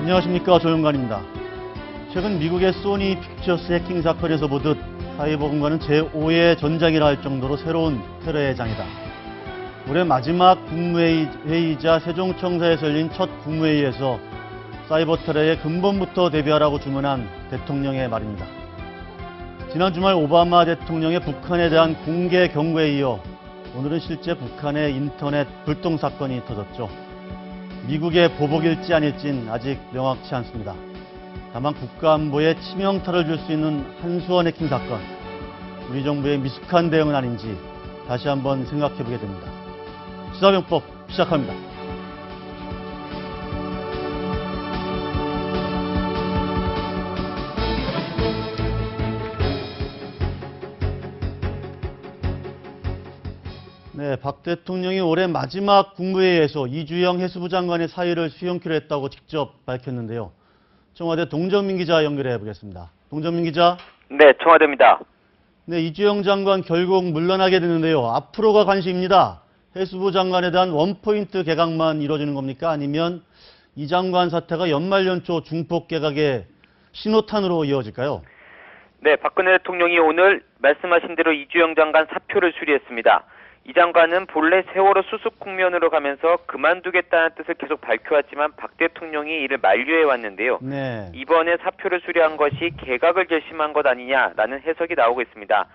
안녕하십니까, 조영관입니다. 최근 미국의 소니 픽처스 해킹 사건에서 보듯 사이버공간은 제5의 전장이라 할 정도로 새로운 테러의 장이다. 올해 마지막 국무회의이자 세종청사에서 열린 첫 국무회의에서 사이버 테러의 근본부터 대비하라고 주문한 대통령의 말입니다. 지난 주말 오바마 대통령의 북한에 대한 공개 경고에 이어 오늘은 실제 북한의 인터넷 불통 사건이 터졌죠. 미국의 보복일지 아닐진 아직 명확치 않습니다. 다만 국가안보에 치명타를 줄 수 있는 한수원 해킹 사건, 우리 정부의 미숙한 대응은 아닌지 다시 한번 생각해보게 됩니다. 시사병법 시작합니다. 네, 박 대통령이 올해 마지막 국무회의에서 이주영 해수부 장관의 사의를 수용키로 했다고 직접 밝혔는데요. 청와대 동정민 기자 연결해 보겠습니다. 동정민 기자. 네, 청와대입니다. 네, 이주영 장관 결국 물러나게 됐는데요. 앞으로가 관심입니다. 해수부 장관에 대한 원포인트 개각만 이루어지는 겁니까? 아니면 이 장관 사태가 연말 연초 중폭 개각의 신호탄으로 이어질까요? 네, 박근혜 대통령이 오늘 말씀하신 대로 이주영 장관 사표를 수리했습니다. 이 장관은 본래 세월호 수습 국면으로 가면서 그만두겠다는 뜻을 계속 밝혀왔지만 박 대통령이 이를 만류해왔는데요. 네. 이번에 사표를 수리한 것이 개각을 결심한 것 아니냐라는 해석이 나오고 있습니다.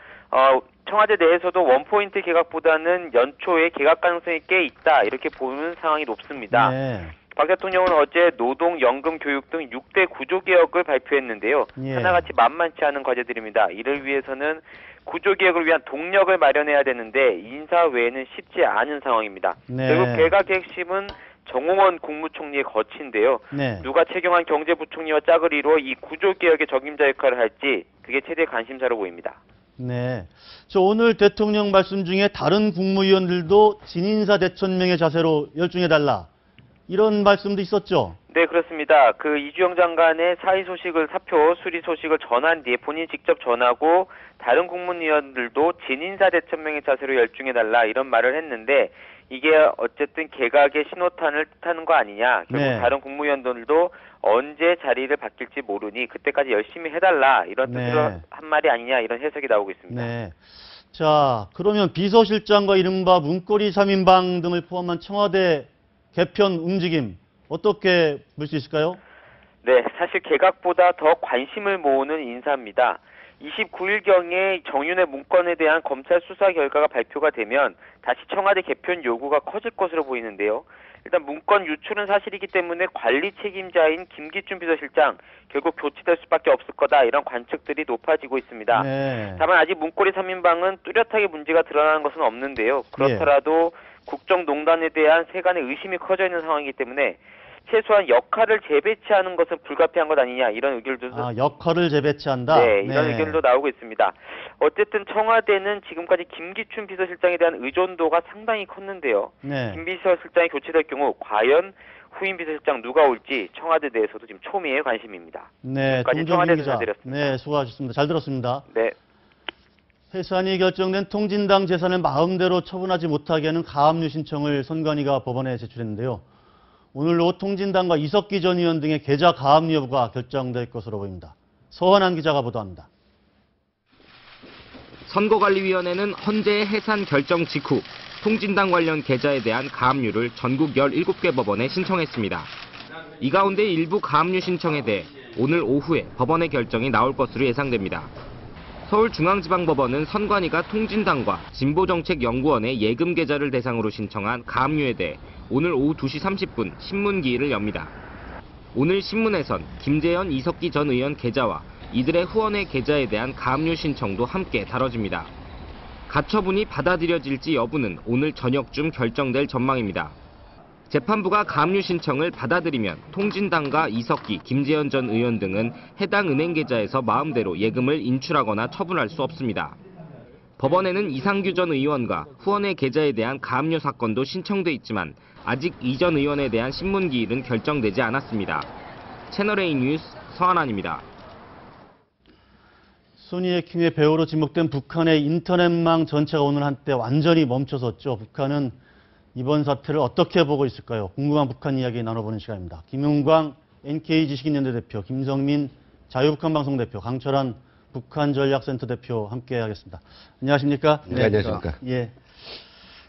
청와대 내에서도 원포인트 개각보다는 연초에 개각 가능성이 꽤 있다 이렇게 보는 상황이 높습니다. 네. 박 대통령은 어제 노동, 연금, 교육 등 6대 구조개혁을 발표했는데요. 예. 하나같이 만만치 않은 과제들입니다. 이를 위해서는 구조개혁을 위한 동력을 마련해야 되는데 인사 외에는 쉽지 않은 상황입니다. 네. 결국 개각의 핵심은 정홍원 국무총리의 거치인데요. 네. 누가 최경환 경제부총리와 짝을 이루어 이 구조개혁의 적임자 역할을 할지 그게 최대 관심사로 보입니다. 네. 저 오늘 대통령 말씀 중에 다른 국무위원들도 진인사 대천명의 자세로 열중해달라, 이런 말씀도 있었죠? 네, 그렇습니다. 그 이주영 장관의 사의 소식을, 사표 수리 소식을 전한 뒤에 본인이 직접 전하고 다른 국무위원들도 진인사 대천명의 자세로 열중해달라 이런 말을 했는데, 이게 어쨌든 개각의 신호탄을 뜻하는 거 아니냐. 결국 네. 다른 국무위원들도 언제 자리를 바뀔지 모르니 그때까지 열심히 해달라 이런 뜻으로 네. 한 말이 아니냐 이런 해석이 나오고 있습니다. 네. 자, 그러면 비서실장과 이른바 문고리 3인방 등을 포함한 청와대 개편 움직임 어떻게 볼 수 있을까요? 네, 사실 개각보다 더 관심을 모으는 인사입니다. 29일경에 정윤회 문건에 대한 검찰 수사 결과가 발표가 되면 다시 청와대 개편 요구가 커질 것으로 보이는데요. 일단 문건 유출은 사실이기 때문에 관리 책임자인 김기춘 비서실장 결국 교체될 수밖에 없을 거다 이런 관측들이 높아지고 있습니다. 네. 다만 아직 문고리 3인방은 뚜렷하게 문제가 드러나는 것은 없는데요. 그렇더라도 국정농단에 대한 세간의 의심이 커져 있는 상황이기 때문에 최소한 역할을 재배치하는 것은 불가피한 것 아니냐 이런 의견들도 역할을 재배치한다. 네, 이런 의견도 나오고 있습니다. 어쨌든 청와대는 지금까지 김기춘 비서실장에 대한 의존도가 상당히 컸는데요. 네. 김 비서실장이 교체될 경우 과연 후임 비서실장 누가 올지 청와대 내에서도 지금 초미의 관심입니다. 네, 지금까지 동정민 기자. 전해드렸습니다. 네, 수고하셨습니다. 잘 들었습니다. 네. 해산이 결정된 통진당 재산을 마음대로 처분하지 못하게 하는 가압류 신청을 선관위가 법원에 제출했는데요. 오늘 오후 통진당과 이석기 전 의원 등의 계좌 가압류 여부가 결정될 것으로 보입니다. 서환한 기자가 보도합니다. 선거관리위원회는 헌재의 해산 결정 직후 통진당 관련 계좌에 대한 가압류를 전국 17개 법원에 신청했습니다. 이 가운데 일부 가압류 신청에 대해 오늘 오후에 법원의 결정이 나올 것으로 예상됩니다. 서울중앙지방법원은 선관위가 통진당과 진보정책연구원의 예금 계좌를 대상으로 신청한 가압류에 대해 오늘 오후 2시 30분 신문기일을 엽니다. 오늘 신문에선 김재현, 이석기 전 의원 계좌와 이들의 후원의 계좌에 대한 가압류 신청도 함께 다뤄집니다. 가처분이 받아들여질지 여부는 오늘 저녁쯤 결정될 전망입니다. 재판부가 가압류 신청을 받아들이면 통진당과 이석기, 김재현 전 의원 등은 해당 은행 계좌에서 마음대로 예금을 인출하거나 처분할 수 없습니다. 법원에는 이상규 전 의원과 후원의 계좌에 대한 가압류 사건도 신청돼 있지만 아직 이 전 의원에 대한 신문기일은 결정되지 않았습니다. 채널A 뉴스 서한환입니다. 소니 해킹의 배후로 지목된 북한의 인터넷망 전체가 오늘 한때 완전히 멈춰섰죠. 북한은 이번 사태를 어떻게 보고 있을까요? 궁금한 북한 이야기 나눠보는 시간입니다. 김용광 NK지식인연대 대표, 김성민 자유북한방송 대표, 강철한 북한전략센터 대표 함께 하겠습니다. 안녕하십니까? 네, 안녕하십니까? 예.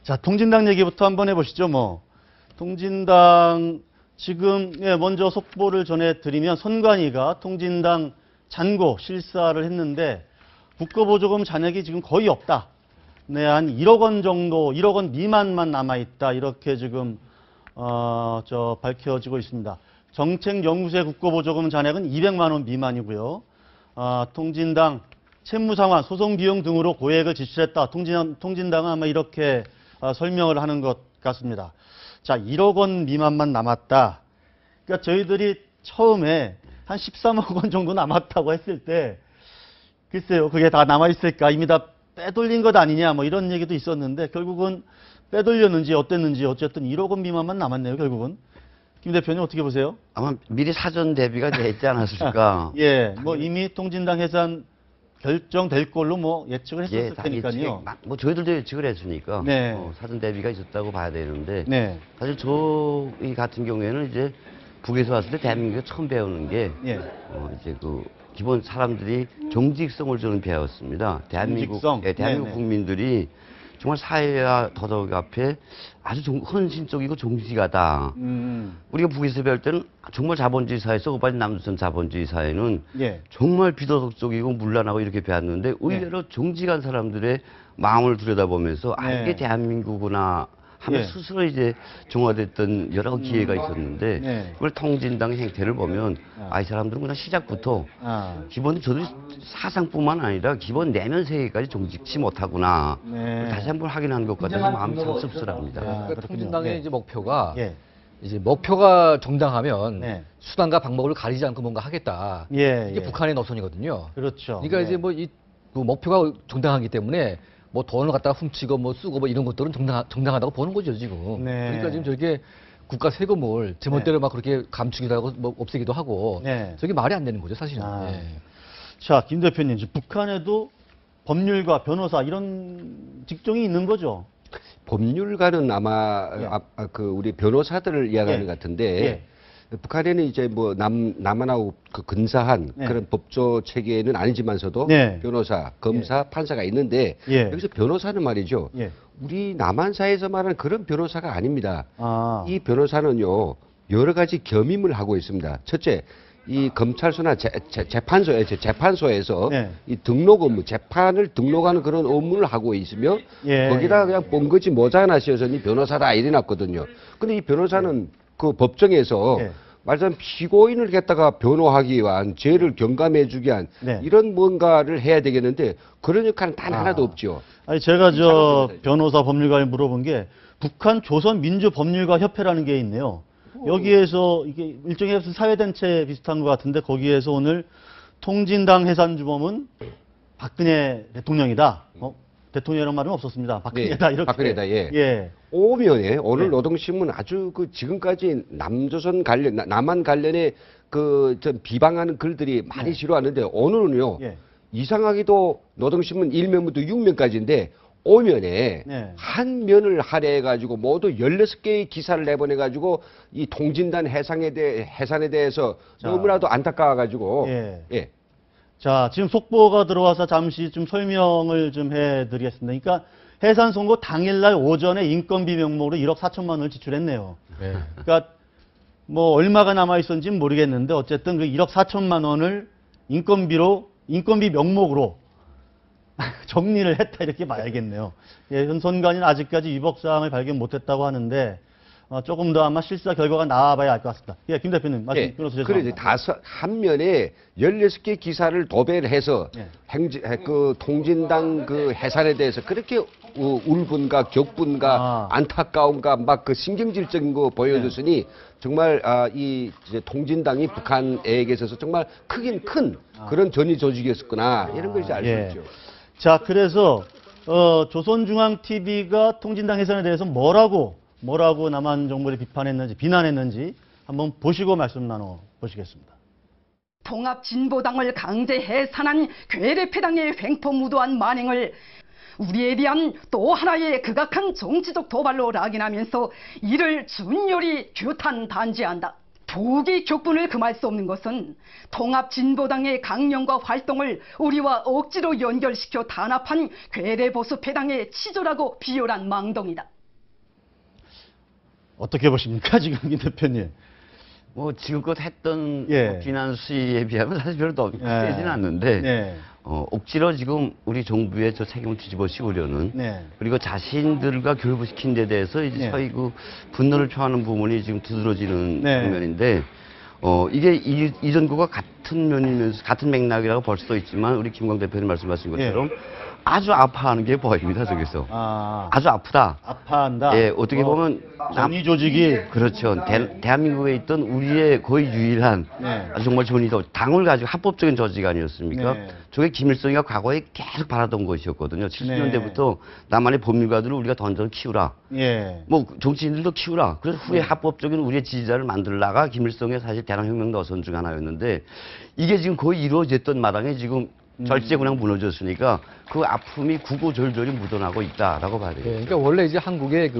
자, 통진당 얘기부터 한번 해보시죠. 뭐 통진당 지금 먼저 속보를 전해드리면 선관위가 통진당 잔고 실사를 했는데 국고보조금 잔액이 지금 거의 없다. 네, 한 1억 원 정도, 1억 원 미만만 남아있다. 이렇게 지금 밝혀지고 있습니다. 정책연구소의 국고보조금 잔액은 200만 원 미만이고요. 통진당 채무상환, 소송비용 등으로 고액을 지출했다. 통진당은 아마 이렇게 설명을 하는 것 같습니다. 자, 1억 원 미만만 남았다. 그러니까 저희들이 처음에 한 13억 원 정도 남았다고 했을 때 글쎄요, 그게 다 남아있을까? 이미 다 빼돌린 것 아니냐? 뭐 이런 얘기도 있었는데 결국은 빼돌렸는지 어땠는지 어쨌든 1억 원 미만만 남았네요, 결국은. 김 대표님 어떻게 보세요? 아마 미리 사전 대비가 돼 있지 않았을까? 예, 뭐 이미 통진당 해산 결정될 걸로 뭐 예측을 했었을 예, 다 테니까요. 뭐 저희들도 예측을 했으니까 네. 사전 대비가 있었다고 봐야 되는데 네, 사실 저희 같은 경우에는 이제 북에서 왔을 때 대한민국에 처음 배우는 게 예, 이제 그 기본 사람들이 정직성을 저는 배웠습니다. 대한민국 정직성? 대한민국 네네. 국민들이 정말 사회와 도덕 앞에 아주 헌신적이고 정직하다. 우리가 북에서 배울 때는 정말 자본주의 사회, 소고파지 남조선 자본주의 사회는 예, 정말 비도덕적이고 문란하고 이렇게 배웠는데 의외로 정직한 사람들의 마음을 들여다보면서 아, 네. 이게 대한민국구나 하면 예. 스스로 이제 정화됐던 여러 기회가 있었는데 네. 그걸 통진당의 행태를 보면 아, 이 사람들은 그냥 시작부터 기본 저들이 사상뿐만 아니라 기본 내면 세계까지 정직치 못하구나. 네. 다시 한번 확인한 것 같아서 마음이 참 씁쓸합니다. 그렇군요. 그러니까 통진당의 네. 이제 목표가 예, 이제 목표가 정당하면 네. 수단과 방법을 가리지 않고 뭔가 하겠다. 예, 이게 예. 북한의 노선이거든요. 그렇죠. 그러니까 네. 이제 뭐 이 목표가 정당하기 때문에 뭐 돈을 갖다가 훔치고 뭐 쓰고 뭐 이런 것들은 정당하다고 보는 거죠 지금. 네. 그러니까 지금 저렇게 국가 세금을 제멋대로 막 그렇게 감추기도 하고 뭐 없애기도 하고 네. 저게 말이 안 되는 거죠 사실은. 아. 예. 자, 김 대표님, 지금 북한에도 법률가, 변호사 이런 직종이 있는 거죠? 법률가는 아마 예. 그 우리 변호사들을 이야기하는 예. 것 같은데 북한에는 이제 뭐 남한하고 그 근사한 네. 그런 법조 체계는 아니지만서도 네. 변호사, 검사, 판사가 있는데 예. 여기서 변호사는 말이죠. 예. 우리 남한사에서 말하는 그런 변호사가 아닙니다. 아, 이 변호사는요 여러 가지 겸임을 하고 있습니다. 첫째, 이 검찰소나 재판소에서 네. 이 등록 업무, 재판을 등록하는 그런 업무를 하고 있으며 예. 거기다가 그냥 뻥거지 모자 하나 씌워서 이 변호사다 이래놨거든요. 근데 이 변호사는 그 법정에서 예. 말하자면 피고인을 갖다가 변호하기 위한 죄를 경감해주기 위한 네. 이런 뭔가를 해야 되겠는데 그런 역할은 단 하나도 없죠. 아니 제가 저 변호사 법률가에 물어본 게 북한 조선민주법률가 협회라는 게 있네요. 여기에서 이게 일종의 사회단체 비슷한 것 같은데 거기에서 오늘 통진당 해산주범은 박근혜 대통령이다. 대통령이라는 말은 없었습니다. 박근혜다 이렇게. 박근혜다, 예. 예. 오면에 오늘 네. 노동신문 아주 그 지금까지 남조선 관련, 남한 관련에 그 좀 비방하는 글들이 많이 네. 실어왔는데 오늘은요 예. 이상하게도 노동신문 1면부터 6면까지인데 오면에 네. 한 면을 할애해가지고 모두 16개의 기사를 내보내가지고 이 통진단 해산에 대해서 자. 너무나도 안타까워가지고 예. 예. 자, 지금 속보가 들어와서 잠시 좀 설명을 좀 해드리겠습니다. 그러니까 해산 선고 당일날 오전에 인건비 명목으로 1억 4천만 원을 지출했네요. 네. 그러니까 뭐 얼마가 남아 있었는지는 모르겠는데 어쨌든 그 1억 4천만 원을 인건비 명목으로 정리를 했다 이렇게 봐야겠네요. 예, 현 선관위는 아직까지 위법 사항을 발견 못했다고 하는데 조금 더 아마 실사 결과가 나와봐야 알 것 같습니다. 예, 김 대표님 말씀 예. 끊어서 그래 죄송합니다. 이제 한 면에 16개 기사를 도배를 해서 예. 그 통진당 그 해산에 대해서 그렇게 울분과 격분과 안타까움과 막 그 신경질적인 거 보여줬으니 정말 이 이제 통진당이 북한에게 있어서 정말 크긴 큰 그런 전위 조직이었구나 이런 걸 이제 알 수 예. 있죠. 자, 그래서 조선중앙TV가 통진당 해산에 대해서 뭐라고 남한정부를 비난했는지 한번 보시고 말씀 나눠 보시겠습니다. 통합진보당을 강제 해산한 괴뢰패당의 횡포무도한 만행을 우리에 대한 또 하나의 극악한 정치적 도발로 낙인하면서 이를 준열히 규탄 단지한다. 조기 격분을 금할 수 없는 것은 통합진보당의 강령과 활동을 우리와 억지로 연결시켜 단합한 괴뢰보수 패당의 치졸하고 비열한 망동이다. 어떻게 보십니까, 지금 김 대표님? 뭐 지금껏 했던 예. 뭐 비난 수위에 비하면 사실 별로 더 세지는 않는데 네. 억지로 지금 우리 정부의 저 책임을 뒤집어 씌우려는 네. 그리고 자신들과 결부시킨 데 대해서 이제 네. 저희 그 분노를 표하는 부분이 지금 두드러지는 네. 장면인데 이게 이전과 같은 면이면서 같은 맥락이라고 볼 수도 있지만 우리 김광 대표님 말씀하신 것처럼 아주 아파하는 게 보입니다, 저기서. 아주 아프다. 아파한다. 예, 어떻게 보면 전위 조직이 그렇죠. 대한민국에 있던 우리의 거의 유일한 네. 아주 정말 전위 당을 가지고 합법적인 조직 아니었습니까? 네. 저게 김일성이가 과거에 계속 바라던 것이었거든요. 70년대부터 나만의 법률가들을 우리가 던져 키우라. 예. 뭐 정치인들도 키우라. 그래서 후에 합법적인 우리의 지지자를 만들다가 김일성의 사실 대한혁명 노선 중 하나였는데 이게 지금 거의 이루어졌던 마당에 지금 절제 그냥 무너졌으니까 그 아픔이 구구절절히 묻어나고 있다라고 봐야 돼요. 예, 그러니까 원래 이제 한국의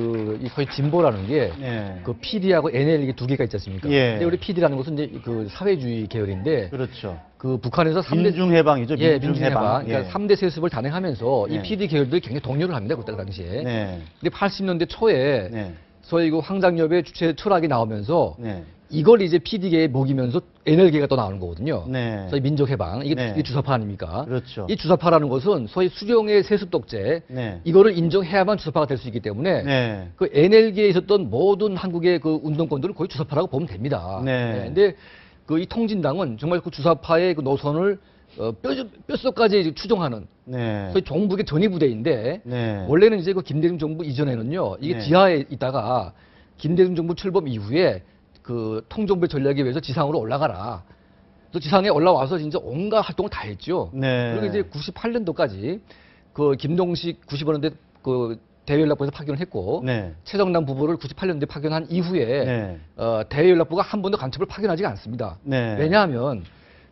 이 소위 진보라는 게 예. 그 PD하고 NL 이게 두 개가 있지 않습니까? 예. 근데 우리 PD라는 것은 이제 그 사회주의 계열인데 그렇죠. 그 북한에서 3대 민중해방이죠. 예, 민중해방. 민중해방. 그러니까 3대 세습을 단행하면서 예. 이 PD 계열들이 굉장히 동요를 합니다. 그때 당시에. 네. 근데 80년대 초에 네. 소위 그 황장엽의 주체 철학이 나오면서 네. 이걸 이제 PD계에 먹이면서 NL계가 또 나오는 거거든요. 네. 소위 민족해방. 이게, 네. 이게 주사파 아닙니까? 그렇죠. 이 주사파라는 것은 소위 수령의 세습 독재. 네. 이거를 인정해야만 주사파가 될 수 있기 때문에 네. 그 NL계에 있었던 모든 한국의 그 운동권들을 거의 주사파라고 보면 됩니다. 네. 근데 그 이 통진당은 정말 그 주사파의 그 노선을 뼛속까지 추종하는 네. 소위 종북의 전위부대인데 네. 원래는 이제 그 김대중 정부 이전에는요 이게 네. 지하에 있다가 김대중 정부 출범 이후에 그 통정부의 전략에 의해서 지상으로 올라가라. 또 지상에 올라와서 진짜 온갖 활동을 다 했죠. 네. 그리고 이제 98년도까지 그 김동식 95년대 그 대외연락부에서 파견을 했고 네. 최정남 부부를 98년도에 파견한 이후에 네. 대외연락부가 한 번도 간첩을 파견하지가 않습니다. 네. 왜냐하면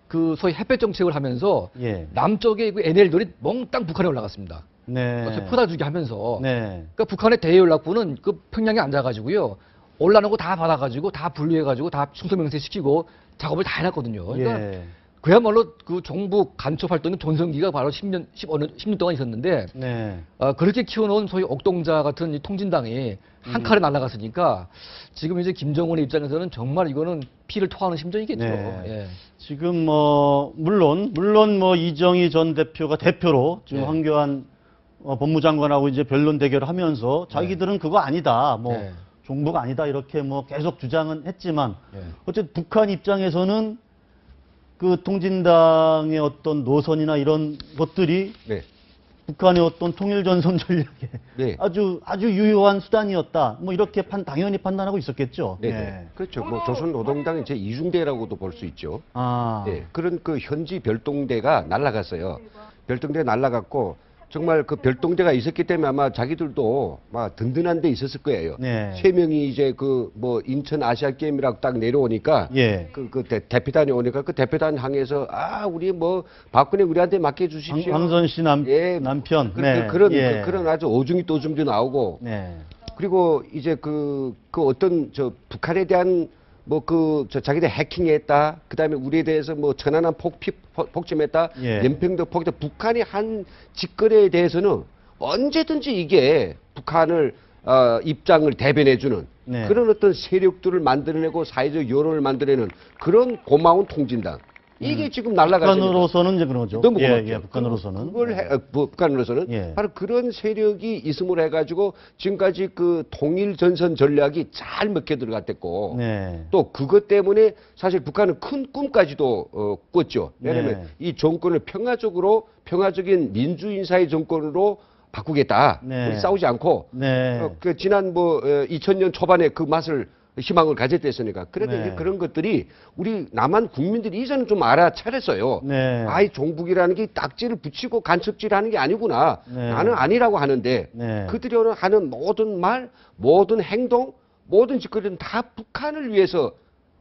그 소위 햇볕 정책을 하면서 예. 남쪽의 그 NL들이 몽땅 북한에 올라갔습니다. 네. 포다주기 하면서 네. 그러니까 북한의 대외연락부는 그 평양에 앉아가지고요 올라오는 거 다 받아가지고 다 분류해가지고 다 충성명세 시키고 작업을 다 해놨거든요. 그러니까 예. 그야말로 그 종북 간첩 활동의 전성기가 바로 10년 동안 있었는데 네. 그렇게 키워놓은 소위 옥동자 같은 이 통진당이 한 칼에 날아갔으니까 지금 이제 김정은의 입장에서는 정말 이거는 피를 토하는 심정이겠죠. 네. 예. 지금 뭐 물론 뭐 이정희 전 대표가 대표로 지금 네. 황교안 법무장관하고 이제 변론 대결을 하면서 자기들은 그거 아니다. 뭐 네. 종북 아니다. 이렇게 뭐 계속 주장은 했지만 네. 어쨌든 북한 입장에서는 그 통진당의 어떤 노선이나 이런 것들이 네. 북한의 어떤 통일전선 전략에 네. 아주 유효한 수단이었다. 뭐 이렇게 당연히 판단하고 있었겠죠. 네. 예. 그렇죠. 뭐 조선노동당의 제2중대라고도 볼 수 있죠. 아. 네. 그런 그 현지 별동대가 날아갔어요. 별동대 날아갔고 정말 그 별동대가 있었기 때문에 아마 자기들도 막 든든한 데 있었을 거예요. 네. 세 명이 이제 그 뭐 인천 아시아 게임이라고 딱 내려오니까 예. 대표단이 오니까 그 대표단 향해서 우리 뭐 박근혜 우리한테 맡겨 주십시오. 황선 씨 남편. 네. 그런 아주 오중이 또중도 나오고 네. 그리고 이제 그 어떤 저 북한에 대한 자기들 해킹했다. 그 다음에 우리에 대해서 뭐 천안함 폭침했다. 예. 연평도 폭격. 북한이 한 짓거리에 대해서는 언제든지 이게 북한을 입장을 대변해주는 네. 그런 어떤 세력들을 만들어내고 사회적 여론을 만들어내는 그런 고마운 통진당. 이게 지금 날아가는 북한으로서는 이제 그런 거죠. 너무 고맙죠. 예, 북한으로서는. 북한으로서는 예. 바로 그런 세력이 있음으로 해가지고 지금까지 그 통일 전선 전략이 잘 먹혀 들어갔댔고 네. 또 그것 때문에 사실 북한은 큰 꿈까지도 꿨죠. 왜냐하면 네. 이 정권을 평화적인 민주인사의 정권으로 바꾸겠다. 네. 우리 싸우지 않고 네. 그 지난 2000년 초반에 그 맛을 희망을 가졌댔으니까 그래도 네. 이제 그런 것들이 우리 남한 국민들이 이제는 좀 알아차렸어요. 네. 아이 종북이라는 게 딱지를 붙이고 간첩질하는 게 아니구나. 네. 나는 아니라고 하는데 네. 그들이 하는 모든 말, 모든 행동, 모든 짓거리는 다 북한을 위해서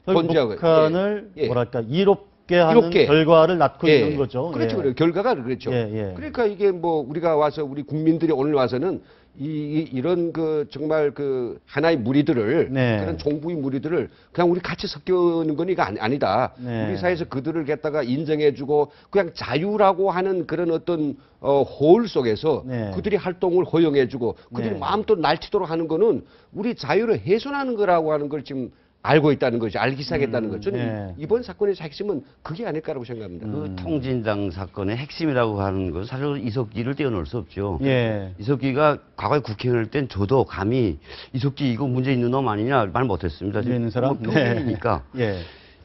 존재하고 북한을 예. 뭐랄까 이롭게 하는 결과를 낳고 예. 있는 거죠. 그렇죠, 예. 그래요. 결과가 그렇죠. 예, 예. 그러니까 이게 뭐 우리가 와서 우리 국민들이 오늘 와서는 이런 그 정말 그 하나의 무리들을 네. 그런 종부의 무리들을 그냥 우리 같이 섞여는 건 이거 아니다. 네. 우리 사회에서 그들을 갖다가 인정해주고 그냥 자유라고 하는 그런 어떤 호울 속에서 네. 그들이 활동을 허용해주고 그들이 네. 마음껏 날치도록 하는 거는 우리 자유를 훼손하는 거라고 하는 걸 지금 알고 있다는 거죠. 알기 시작했다는 거죠. 저는 네. 이번 사건의 핵심은 그게 아닐까라고 생각합니다. 그 통진당 사건의 핵심이라고 하는 것은 사실 이석기를 떼어놓을 수 없죠. 예. 이석기가 과거에 국회의원일 땐 저도 감히 이석기 이거 문제 있는 놈 아니냐 말 못했습니다. 문제 있는 사람? 평균이니까. 예.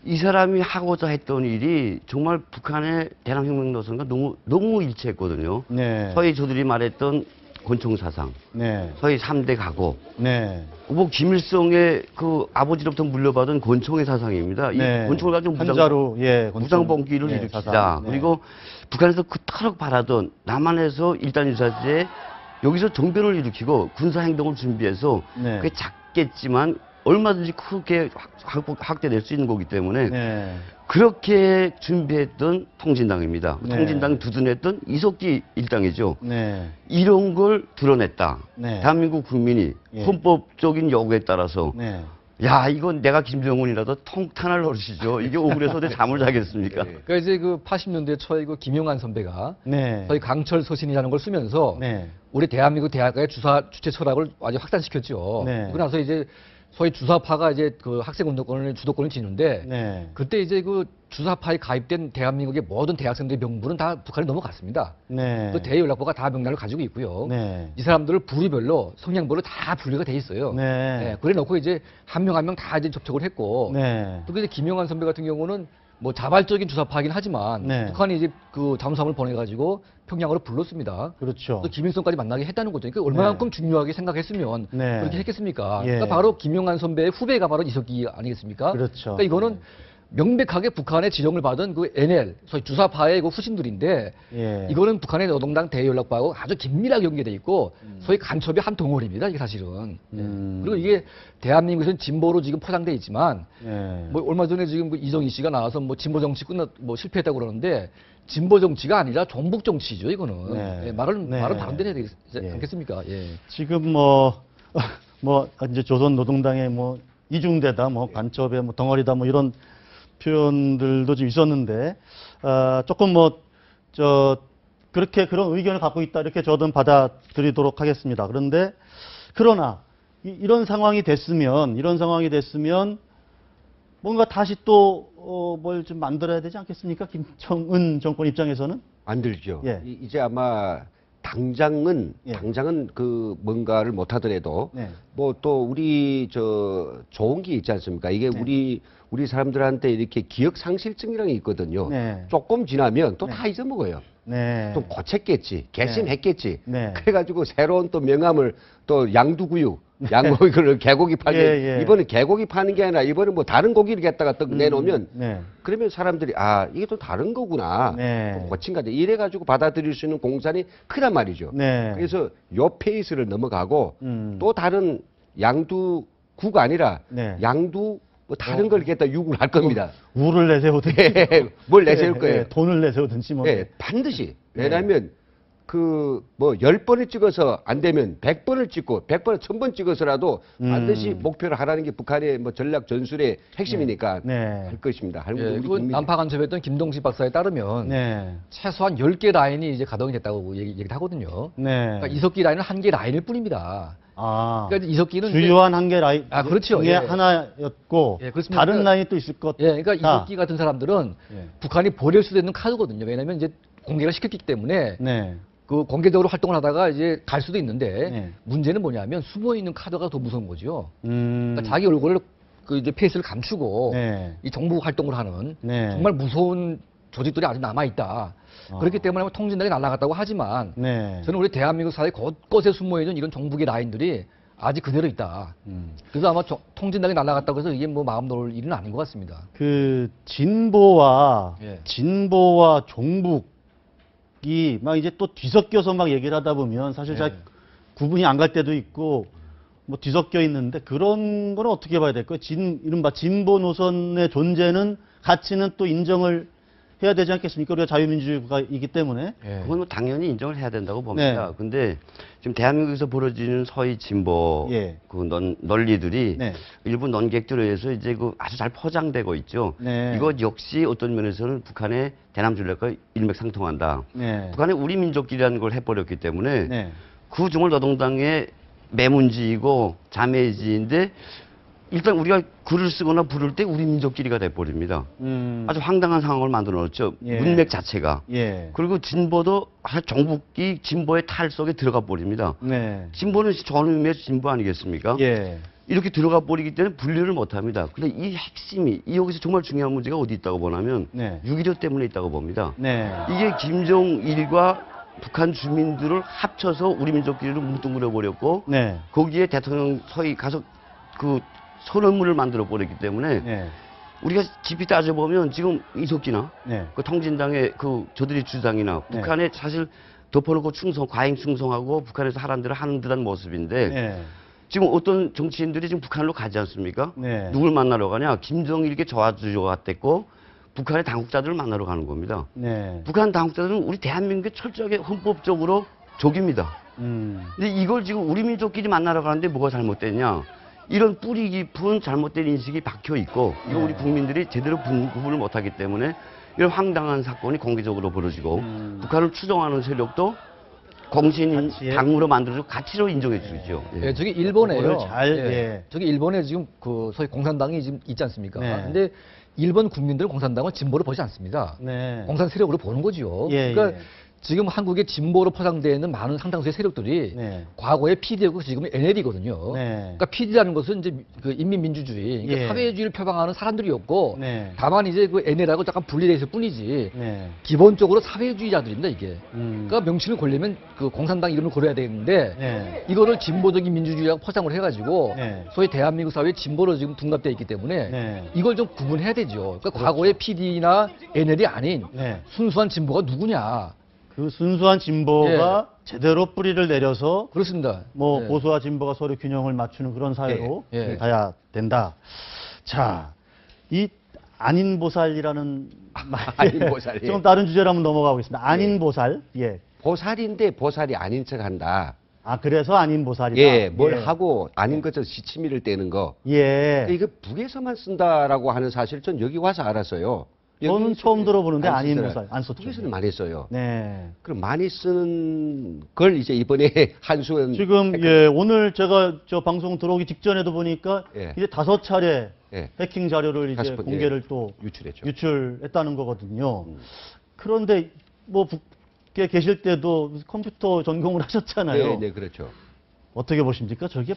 이 사람이 하고자 했던 일이 정말 북한의 대남혁명 노선과 너무 일치했거든요. 네. 서희 저들이 말했던 권총사상, 네. 서희 3대 가고, 네. 뭐 김일성의 그 아버지로부터 물려받은 권총의 사상입니다. 네. 이 권총을 가지고 한자로 예, 무장봉기를 예, 일으키자. 사상. 네. 그리고 북한에서 그토록 바라던 남한에서 일단 유사시에 여기서 정변을 일으키고 군사행동을 준비해서 네. 그게 작겠지만 얼마든지 크게 확대될 수 있는 거기 때문에 네. 그렇게 준비했던 통진당입니다. 네. 통진당 두둔했던 이석기 일당이죠. 네. 이런 걸 드러냈다. 네. 대한민국 국민이 예. 헌법적인 요구에 따라서 네. 야 이건 내가 김정은이라도 통탄할 노릇이죠. 이게 억울해서 내 잠을 자겠습니까? 그러니까 이제 그 80년대 초에 그 김용환 선배가 네. 저희 강철 서신이라는 걸 쓰면서 네. 우리 대한민국 대학가의 주체 철학을 아주 확산시켰죠. 네. 그러고 나서 이제 소위 주사파가 이제 그 학생 운동권을 주도권을 쥐는데 네. 그때 이제 그 주사파에 가입된 대한민국의 모든 대학생들의 명부는 다 북한에 넘어갔습니다. 네. 그 대연락부가 다 명단을 가지고 있고요. 네. 이 사람들을 부류별로 성향별로 다 분류가 돼 있어요. 네. 그래 놓고 이제 한 명 한 명 다 이제 접촉을 했고 네. 또 이제 김영환 선배 같은 경우는 뭐 자발적인 주사파이긴 하지만 네. 북한이 이제 그 잠수함을 보내가지고 평양으로 불렀습니다. 그렇죠. 또 김일성까지 만나게 했다는 거죠. 그러니까 얼마만큼 중요하게 생각했으면 네. 그렇게 했겠습니까? 예. 그러니까 바로 김용환 선배의 후배가 바로 이석기 아니겠습니까? 그렇죠. 그러니까 이거는 명백하게 북한의 지령을 받은 그 NL, 소위 주사파의 그 후신들인데 예. 이거는 북한의 노동당 대연락부하고 아주 긴밀하게 연계돼 있고 소위 간첩의 한 덩어리입니다. 이게 사실은. 그리고 이게 대한민국에서는 진보로 지금 포장돼 있지만 예. 뭐 얼마 전에 지금 그 이정희 씨가 나와서 뭐 진보 정치 뭐 실패했다고 그러는데 진보 정치가 아니라 종북 정치죠 이거는. 네. 예, 말은 네. 다른 데는 해야 되지 예. 않겠습니까? 예. 지금 뭐 이제 조선 노동당의 뭐 이중대다, 뭐 간첩의 뭐 덩어리다, 뭐 이런 표현들도 좀 있었는데 조금 그렇게 그런 의견을 갖고 있다 이렇게 저는 받아들이도록 하겠습니다. 그런데 그러나 이런 상황이 됐으면 뭔가 다시 또 뭘 좀 만들어야 되지 않겠습니까? 김정은 정권 입장에서는 만들죠. 예. 이제 아마 당장은 예. 그 뭔가를 못 하더라도 네. 뭐 또 우리 좋은 게 있지 않습니까? 이게 네. 우리 사람들한테 이렇게 기억 상실증이라는 게 있거든요. 네. 조금 지나면 또 네. 다 잊어먹어요. 네. 좀 고쳤겠지, 개심했겠지. 네. 그래가지고 새로운 또 명함을 또 양두구육, 양고기를 개고기 팔게 예, 예. 이번에 개고기 파는 게 아니라 이번에 뭐 다른 고기를 갖다가 또 내놓으면 네. 그러면 사람들이 이게 또 다른 거구나. 네. 또 고친 거지. 이래가지고 받아들일 수 있는 공산이 크단 말이죠. 네. 그래서 요 페이스를 넘어가고 또 다른 양두구가 아니라 네. 양두 뭐 다른 걸 갖다 육을 할 겁니다. 우를 내세우든지 예, 뭘 내세울 거예요. 예, 돈을 내세우든지 뭐. 예, 반드시. 왜냐하면 그 뭐 10번을 찍어서 안 되면 100번을 찍고 100번을 1000번 찍어서라도 반드시 목표를 하라는 게 북한의 뭐 전략 전술의 핵심이니까 네. 할 것입니다. 할 예, 우리 그 국민이. 난파 간첩했던 김동식 박사에 따르면 네. 최소한 10개 라인이 이제 가동이 됐다고 얘기를 하거든요. 네. 그러니까 이석기 라인은 한 개 라인일 뿐입니다. 아. 그러니까 이석기는 주요한 한 개 라인 그렇죠. 중에 예. 하나였고 예, 그렇습니다. 다른 라인이 또 있을 것. 예, 그러니까 이석기 같은 사람들은 예. 북한이 버릴 수도 있는 카드거든요. 왜냐하면 이제 공개가 시켰기 때문에 네. 그 공개적으로 활동을 하다가 이제 갈 수도 있는데 네. 문제는 뭐냐면 숨어 있는 카드가 더 무서운 거죠. 음. 그러니까 자기 얼굴을 그 이제 페이스를 감추고 네. 이 정부 활동을 하는 네. 정말 무서운 조직들이 아직 남아 있다. 그렇기 때문에 뭐 통진당이 날아갔다고 하지만 네. 저는 우리 대한민국 사회 곳곳에 숨어 있는 이런 정북의 라인들이 아직 그대로 있다. 그래서 아마 통진당이 날아갔다고 해서 이게 뭐 마음 놓을 일은 아닌 것 같습니다. 그 진보와 예. 종북이 막 이제 또 뒤섞여서 막 얘기를 하다 보면 사실 잘 구분이 안 갈 때도 있고 뭐 뒤섞여 있는데 그런 거는 어떻게 봐야 될까요? 이른바 진보 노선의 존재는 가치는 또 인정을 해야 되지 않겠습니까? 우리가 자유민주주의국가이기 때문에. 예. 그건 뭐 당연히 인정을 해야 된다고 봅니다. 네. 근데 지금 대한민국에서 벌어지는 서희 진보 예. 그 논리들이 네. 일부 논객들에 의해서 이제 그 아주 잘 포장되고 있죠. 네. 이것 역시 어떤 면에서는 북한의 대남 전략과 일맥상통한다. 네. 북한의 우리 민족끼리라는 걸 해버렸기 때문에 네. 그 중얼노동당의 매문지이고 자매지인데 일단 우리가 글을 쓰거나 부를 때 우리 민족끼리가 돼버립니다. 아주 황당한 상황을 만들어놨죠. 예. 문맥 자체가. 예. 그리고 진보도 정북이 진보의 탈 속에 들어가 버립니다. 네. 진보는 좋은 의미에서 진보 아니겠습니까? 예. 이렇게 들어가 버리기 때문에 분리를 못합니다. 근데 이 핵심이 여기서 정말 중요한 문제가 어디 있다고 보냐면 네. 6.15 때문에 있다고 봅니다. 네. 이게 김정일과 북한 주민들을 합쳐서 우리 민족끼리를 뭉뚱그려 버렸고 네. 거기에 대통령 서희 가서 그 선언문을 만들어 버렸기 때문에 네. 우리가 깊이 따져보면 지금 이석기나 네. 그 통진당의 그 저들이 주장이나 네. 북한에 사실 덮어놓고 과잉 충성하고 북한에서 하라는 대로 하는 듯한 모습인데 네. 지금 어떤 정치인들이 지금 북한으로 가지 않습니까? 네. 누굴 만나러 가냐? 김정일에게 저하주조가 됐고 북한의 당국자들을 만나러 가는 겁니다. 네. 북한 당국자들은 우리 대한민국에 철저하게 헌법적으로 적입니다. 근데 이걸 지금 우리 민족끼리 만나러 가는데 뭐가 잘못됐냐? 이런 뿌리 깊은 잘못된 인식이 박혀 있고 이거 우리 국민들이 제대로 구분을 못하기 때문에 이런 황당한 사건이 공개적으로 벌어지고 북한을 추종하는 세력도 공신 가치에? 당으로 만들어주고 가치로 인정해 주죠. 예, 저기 일본에요. 그거를 잘, 예. 예. 저기 일본에 지금 그 소위 공산당이 지금 있지 않습니까? 네. 근데 일본 국민들은 공산당을 진보로 보지 않습니다. 네. 공산 세력으로 보는 거죠. 예, 그러니까 예. 지금 한국의 진보로 포장되어 있는 많은 상당수의 세력들이 네. 과거에 PD하고 지금은 NL이거든요. 네. 그러니까 PD라는 것은 이제 그 인민민주주의, 그러니까 예. 사회주의를 표방하는 사람들이었고, 네. 다만 이제 그 NL하고 약간 분리되어 있을 뿐이지, 네. 기본적으로 사회주의자들입니다, 이게. 음. 그러니까 명칭을 걸려면 그 공산당 이름을 걸어야 되는데, 네. 이거를 진보적인 민주주의라고 포장을 해가지고, 네. 소위 대한민국 사회의 진보로 지금 둔갑되어 있기 때문에, 네. 이걸 좀 구분해야 되죠. 그러니까 과거의 PD나 NL이 아닌 네. 순수한 진보가 누구냐. 그 순수한 진보가 제대로 뿌리를 내려서 그렇습니다. 뭐 예. 보수와 진보가 서로 균형을 맞추는 그런 사회로 예. 예. 가야 된다. 자, 이 안인보살이라는 안인보살, 예. 좀 다른 주제로 한번 넘어가보겠습니다. 안인보살. 예. 보살인데 보살이 아닌 척한다. 아, 그래서 안인보살이다. 예, 뭘 예. 하고 아닌 것처럼 시치미를 떼는 거. 예. 이거 북에서만 쓴다라고 하는 사실 전 여기 와서 알았어요. 저는 처음 들어보는데 안 쓰더라. 안인보살 안 썼죠. 북에서는 많이 써요. 네. 그럼 많이 쓰는 걸 이제 이번에 한수원 지금 예, 오늘 제가 저 방송 들어오기 직전에도 보니까 예. 이제 5차례 예. 해킹 자료를 이제 다섯 번, 공개를 예. 또 유출했죠. 유출했다는 거거든요. 그런데 뭐 북에 계실 때도 컴퓨터 전공을 하셨잖아요. 네, 네, 그렇죠. 어떻게 보십니까? 저게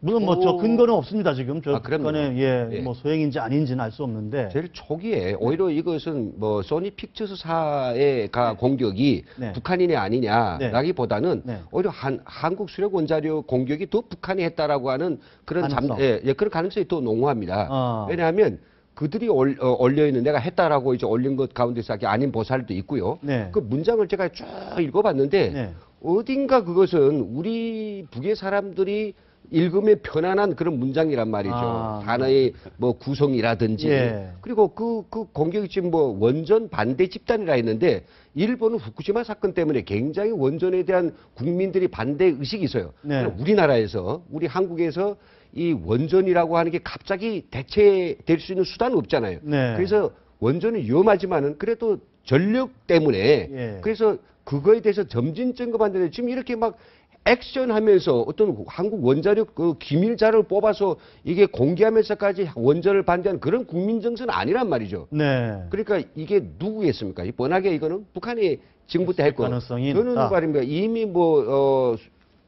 물론 뭐 저 근거는 없습니다. 지금 저 아, 그럼요. 북한의 예. 뭐 소행인지 아닌지는 알 수 없는데. 제일 초기에 오히려 이것은 뭐 소니 픽처스사의 공격이 네. 북한이냐 아니냐라기보다는 네. 오히려 한국 수력 원자력 공격이 더 북한이 했다라고 하는 그런 가능성. 그런 가능성이 더 농후합니다. 아. 왜냐하면 그들이 올려 있는 내가 했다라고 이제 올린 것 가운데서 아닌 보살도 있고요. 네. 그 문장을 제가 쭉 읽어봤는데 네. 어딘가 그것은 우리 북의 사람들이 읽으면 편안한 그런 문장이란 말이죠. 아, 단어의 뭐 구성이라든지. 예. 그리고 그 공격이 지금 뭐 원전 반대 집단이라 했는데 일본은 후쿠시마 사건 때문에 굉장히 원전에 대한 국민들이 반대 의식이 있어요. 네. 우리나라에서 우리 한국에서 이 원전이라고 하는 게 갑자기 대체될 수 있는 수단은 없잖아요. 네. 그래서 원전이 위험하지만은 그래도 전력 때문에 예. 그래서 그거에 대해서 점진 점검하는데 지금 이렇게 막 액션하면서 어떤 한국 원자력 그 기밀 자료를 뽑아서 이게 공개하면서까지 원전을 반대하는 그런 국민 정서는 아니란 말이죠. 네. 그러니까 이게 누구겠습니까? 뻔하게 이거는 북한이 지금부터 했고 가능성이 저는 있다. 말입니다. 이미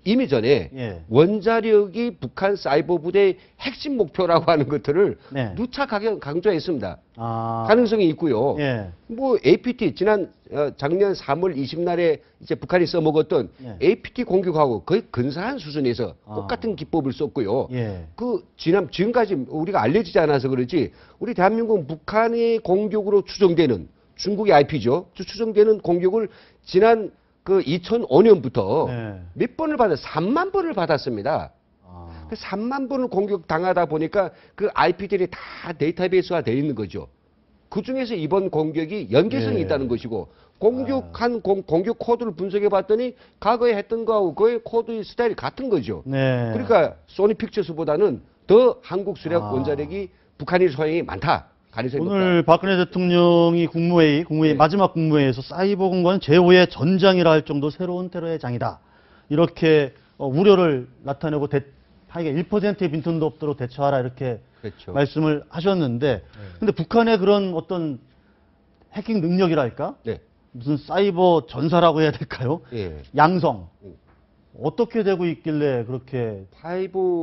이미 전에 예. 원자력이 북한 사이버 부대의 핵심 목표라고 하는 것들을 네. 누차 강조했습니다. 아. 가능성이 있고요. 예. 뭐 APT 지난 작년 3월 20날에 이제 북한이 써먹었던 네. APT 공격하고 거의 근사한 수준에서 아. 똑같은 기법을 썼고요. 예. 그 지금까지 우리가 알려지지 않아서 그렇지 우리 대한민국은 북한의 공격으로 추정되는 중국의 IP죠. 추정되는 공격을 지난 그 2005년부터 네. 몇 번을 3만 번을 받았습니다. 아. 그 3만 번을 공격 당하다 보니까 그 IP들이 다 데이터베이스화 되어 있는 거죠. 그 중에서 이번 공격이 연계성이 예. 있다는 것이고 공격 코드를 분석해 봤더니 과거에 했던 거하고 그의 코드의 스타일이 같은 거죠. 네. 그러니까 소니 픽처스보다는 더 한국 수력 아. 원자력이 북한이 소행이 많다. 가능성이 오늘 높다. 박근혜 대통령이 국무회의 마지막 국무회의에서 사이버 공간은 제5의 전장이라 할 정도 새로운 테러의 장이다. 이렇게 우려를 나타내고 하여간 1%의 빈틈도 없도록 대처하라 이렇게 그렇죠. 말씀을 하셨는데 근데 북한의 그런 어떤 해킹 능력이랄까? 네. 무슨 사이버 전사라고 해야 될까요? 예. 양성. 어떻게 되고 있길래 그렇게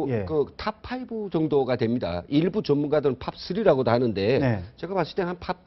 예. 탑 5 정도가 됩니다. 일부 전문가들은 팝 3라고도 하는데 네. 제가 봤을 때는 한 탑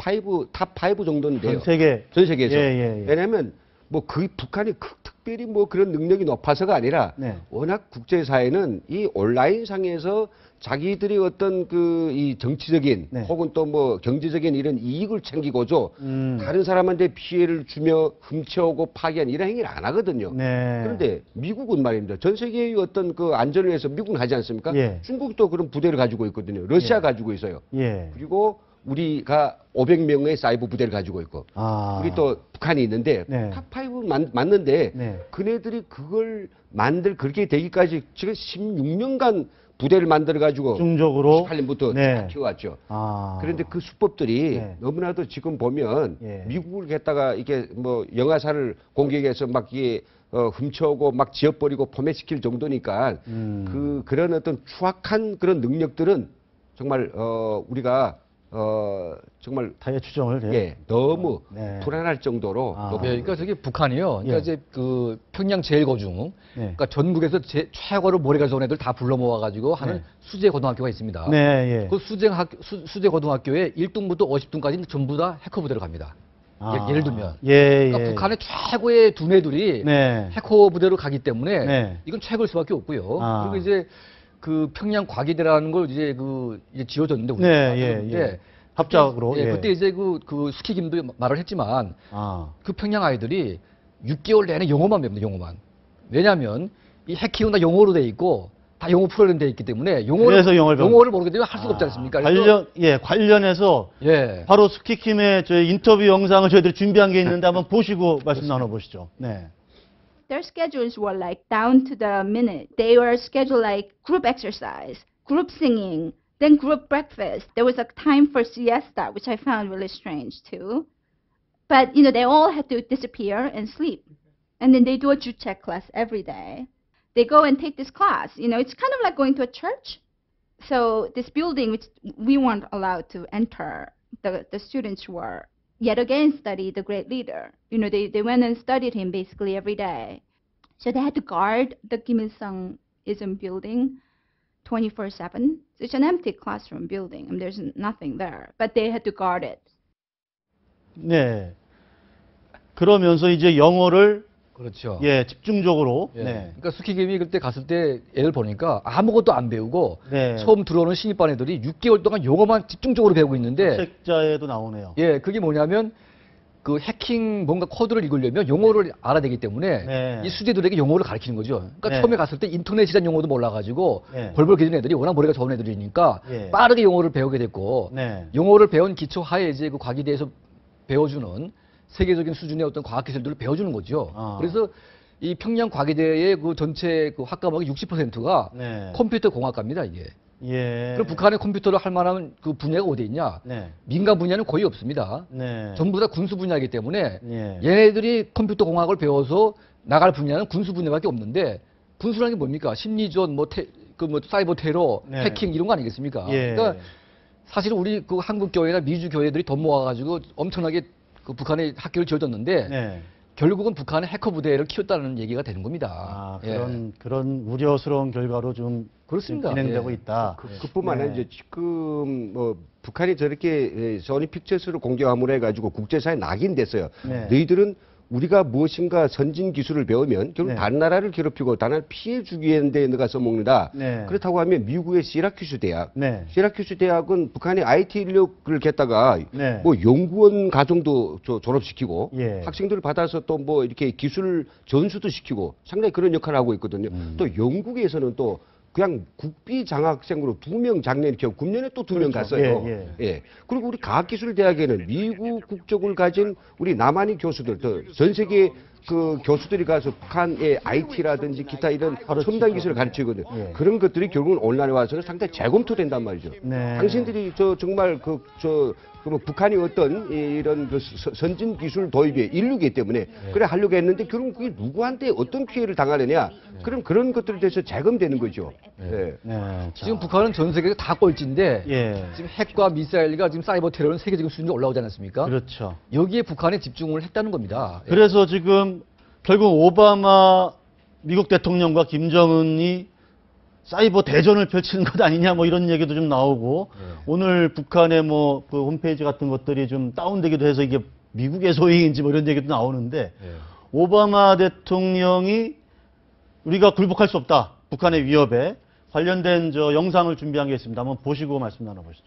5 정도인데요. 전 세계 전 세계에서. 예. 왜냐하면 뭐 그 북한이 특별히 뭐 그런 능력이 높아서가 아니라 네. 워낙 국제사회는 이 온라인 상에서 자기들이 어떤 이 정치적인 네. 혹은 또 뭐 경제적인 이런 이익을 챙기고죠. 음. 다른 사람한테 피해를 주며 훔쳐오고 파괴한 이런 행위를 안 하거든요. 네. 그런데 미국은 말입니다. 전 세계의 어떤 그 안전을 위해서 미국은 하지 않습니까? 예. 중국도 그런 부대를 가지고 있거든요. 러시아 예. 가지고 있어요. 예. 그리고 우리가 500명의 사이버 부대를 가지고 있고 우리 또 북한이 있는데 네. 탑5 맞는데 네. 그네들이 그걸 그렇게 되기까지 지금 16년간 부대를 만들어 가지고 집중적으로 18년부터 네. 키워왔죠. 아. 그런데 그 수법들이 네. 너무나도 지금 보면 예. 미국을 갖다가 이게 뭐 영화사를 공격해서 막 이게 훔쳐오고 막 지어버리고 포맷시킬 정도니까 그런 어떤 추악한 그런 능력들은 정말 우리가 정말 타의 추정을 너무 네. 불안할 정도로 아. 높은 그러니까 저기 북한이요. 그러니까 예. 이제 그 평양 제일고중, 네. 그러니까 전국에서 최고로 모래가 좋은 애들 다 불러 모아가지고 하는 네. 수제 고등학교가 있습니다. 네, 예. 그 수제 고등학교에 1등부터 50등까지는 전부 다 해커 부대로 갑니다. 예를 들면. 예, 그러니까 예. 북한의 최고의 두뇌들이 네. 해커 부대로 가기 때문에 네. 이건 최고일 수밖에 없고요. 아. 그리고 이제 그 평양 과기대라는 걸 이제 이제 지어졌는데 우리가 네, 예. 합작으로. 예, 그때 이제 그 수키김도 말을 했지만 아. 그 평양 아이들이 6개월 내내 영어만 배웁니다. 영어만. 왜냐하면 이 해킹은 다 영어로 돼 있고 다 영어 프로그램 돼 있기 때문에 그래서 영어를 모르게 되면 할 수가 없지 않습니까? 그래서 관련해서 예. 바로 스키킴의 저희 인터뷰 영상을 저희들이 준비한 게 있는데 한번 보시고 말씀 나눠보시죠. 네. Their schedules were like down to the minute. They were scheduled like group exercise, group singing, then group breakfast. There was a time for siesta, which I found really strange too. But, they all had to disappear and sleep. And then they do a Juche class every day. They go and take this class. It's kind of like going to a church. So this building, which we weren't allowed to enter, the students were yet again study the great leader. They went and studied him basically every day. So they had to guard the Kim Il-sung-ism building 24/7. It's an empty classroom building. There's nothing there. But they had to guard it. 네. 그러면서 이제 영어를 그렇죠. 집중적으로. 예. 네. 그러니까 수키김이 그때 갔을 때 애를 보니까 아무것도 안 배우고 네. 처음 들어오는 신입반 애들이 6개월 동안 영어만 집중적으로 배우고 있는데 책자에도 나오네요. 예, 그게 뭐냐면 그 해킹 뭔가 코드를 읽으려면 영어를 알아야 되기 때문에 네. 이 수재들에게 영어를 가르치는 거죠. 그러니까 네. 처음에 갔을 때 인터넷이란 용어도 몰라가지고 네. 벌벌 기는 애들이 워낙 머리가 좋은 애들이니까 예. 빠르게 영어를 배우게 됐고 네. 영어를 배운 기초 하에 이제 그 과기대에서 배워주는 세계적인 수준의 어떤 과학기술들을 배워주는 거죠. 아. 그래서 이 평양 과기대의 그 전체 그 학과목의 60%가 네. 컴퓨터 공학과입니다, 이게. 예. 그럼 북한의 컴퓨터를 할 만한 그 분야가 어디 있냐? 네. 민간 분야는 거의 없습니다. 네. 전부 다 군수 분야이기 때문에 예. 얘네들이 컴퓨터 공학을 배워서 나갈 분야는 군수 분야밖에 없는데 군수라는 게 뭡니까? 심리전, 사이버 테러, 네. 해킹 이런 거 아니겠습니까? 예. 그러니까 사실 우리 그 한국 교회나 미주 교회들이 돈 모아가지고 엄청나게 그 북한의 학교를 지어줬는데 네. 결국은 북한의 해커 부대를 키웠다는 얘기가 되는 겁니다. 아, 예. 그런 우려스러운 결과로 좀 그렇습니다. 진행되고 예. 있다. 그뿐만 아니라 네. 이제 지금 북한이 저렇게 소니 픽처스를 공격함으로 해가지고 국제사회에 낙인됐어요. 네. 너희들은 우리가 무엇인가 선진 기술을 배우면 결국 네. 다른 나라를 괴롭히고 다른 나라를 피해 주기 위한데 너가 써먹는다. 네. 그렇다고 하면 미국의 시라큐스 대학. 네. 시라큐스 대학은 북한의 IT 인력을 겠다가 네. 뭐 연구원 과정도 졸업시키고 예. 학생들을 받아서 또 뭐 이렇게 기술 전수도 시키고 상당히 그런 역할을 하고 있거든요. 또 영국에서는 또 그냥 국비 장학생으로 2명 작년에 겨우 금년에 또 2명 그렇죠. 갔어요. 예, 예. 그리고 우리 과학기술대학에는 미국 국적을 가진 우리 남한인 교수들, 전 세계 그 교수들이 가서 북한의 IT라든지 기타 이런 첨단 기술을 가르치거든요. 예. 그런 것들이 결국은 온라인에 와서는 상당히 재검토된단 말이죠. 네. 당신들이 정말 뭐 북한이 어떤 이런 그 선진 기술 도입에 인류기 때문에 그래 하려고 했는데 결국 그게 누구한테 어떤 피해를 당하느냐 그런 것들에 대해서 재검되는 거죠. 예. 네. 지금 북한은 전 세계에서 다 꼴찌인데 예. 지금 핵과 미사일과 지금 사이버 테러는 세계적인 수준으로 올라오지 않았습니까? 그렇죠. 여기에 북한에 집중을 했다는 겁니다. 예. 그래서 지금 결국 오바마 미국 대통령과 김정은이 사이버 대전을 펼치는 것 아니냐 뭐 이런 얘기도 좀 나오고 오늘 북한의 뭐 그 홈페이지 같은 것들이 좀 다운되기도 해서 이게 미국의 소행인지 뭐 이런 얘기도 나오는데 오바마 대통령이 우리가 굴복할 수 없다. 북한의 위협에 관련된 저 영상을 준비한 게 있습니다. 한번 보시고 말씀 나눠보시죠.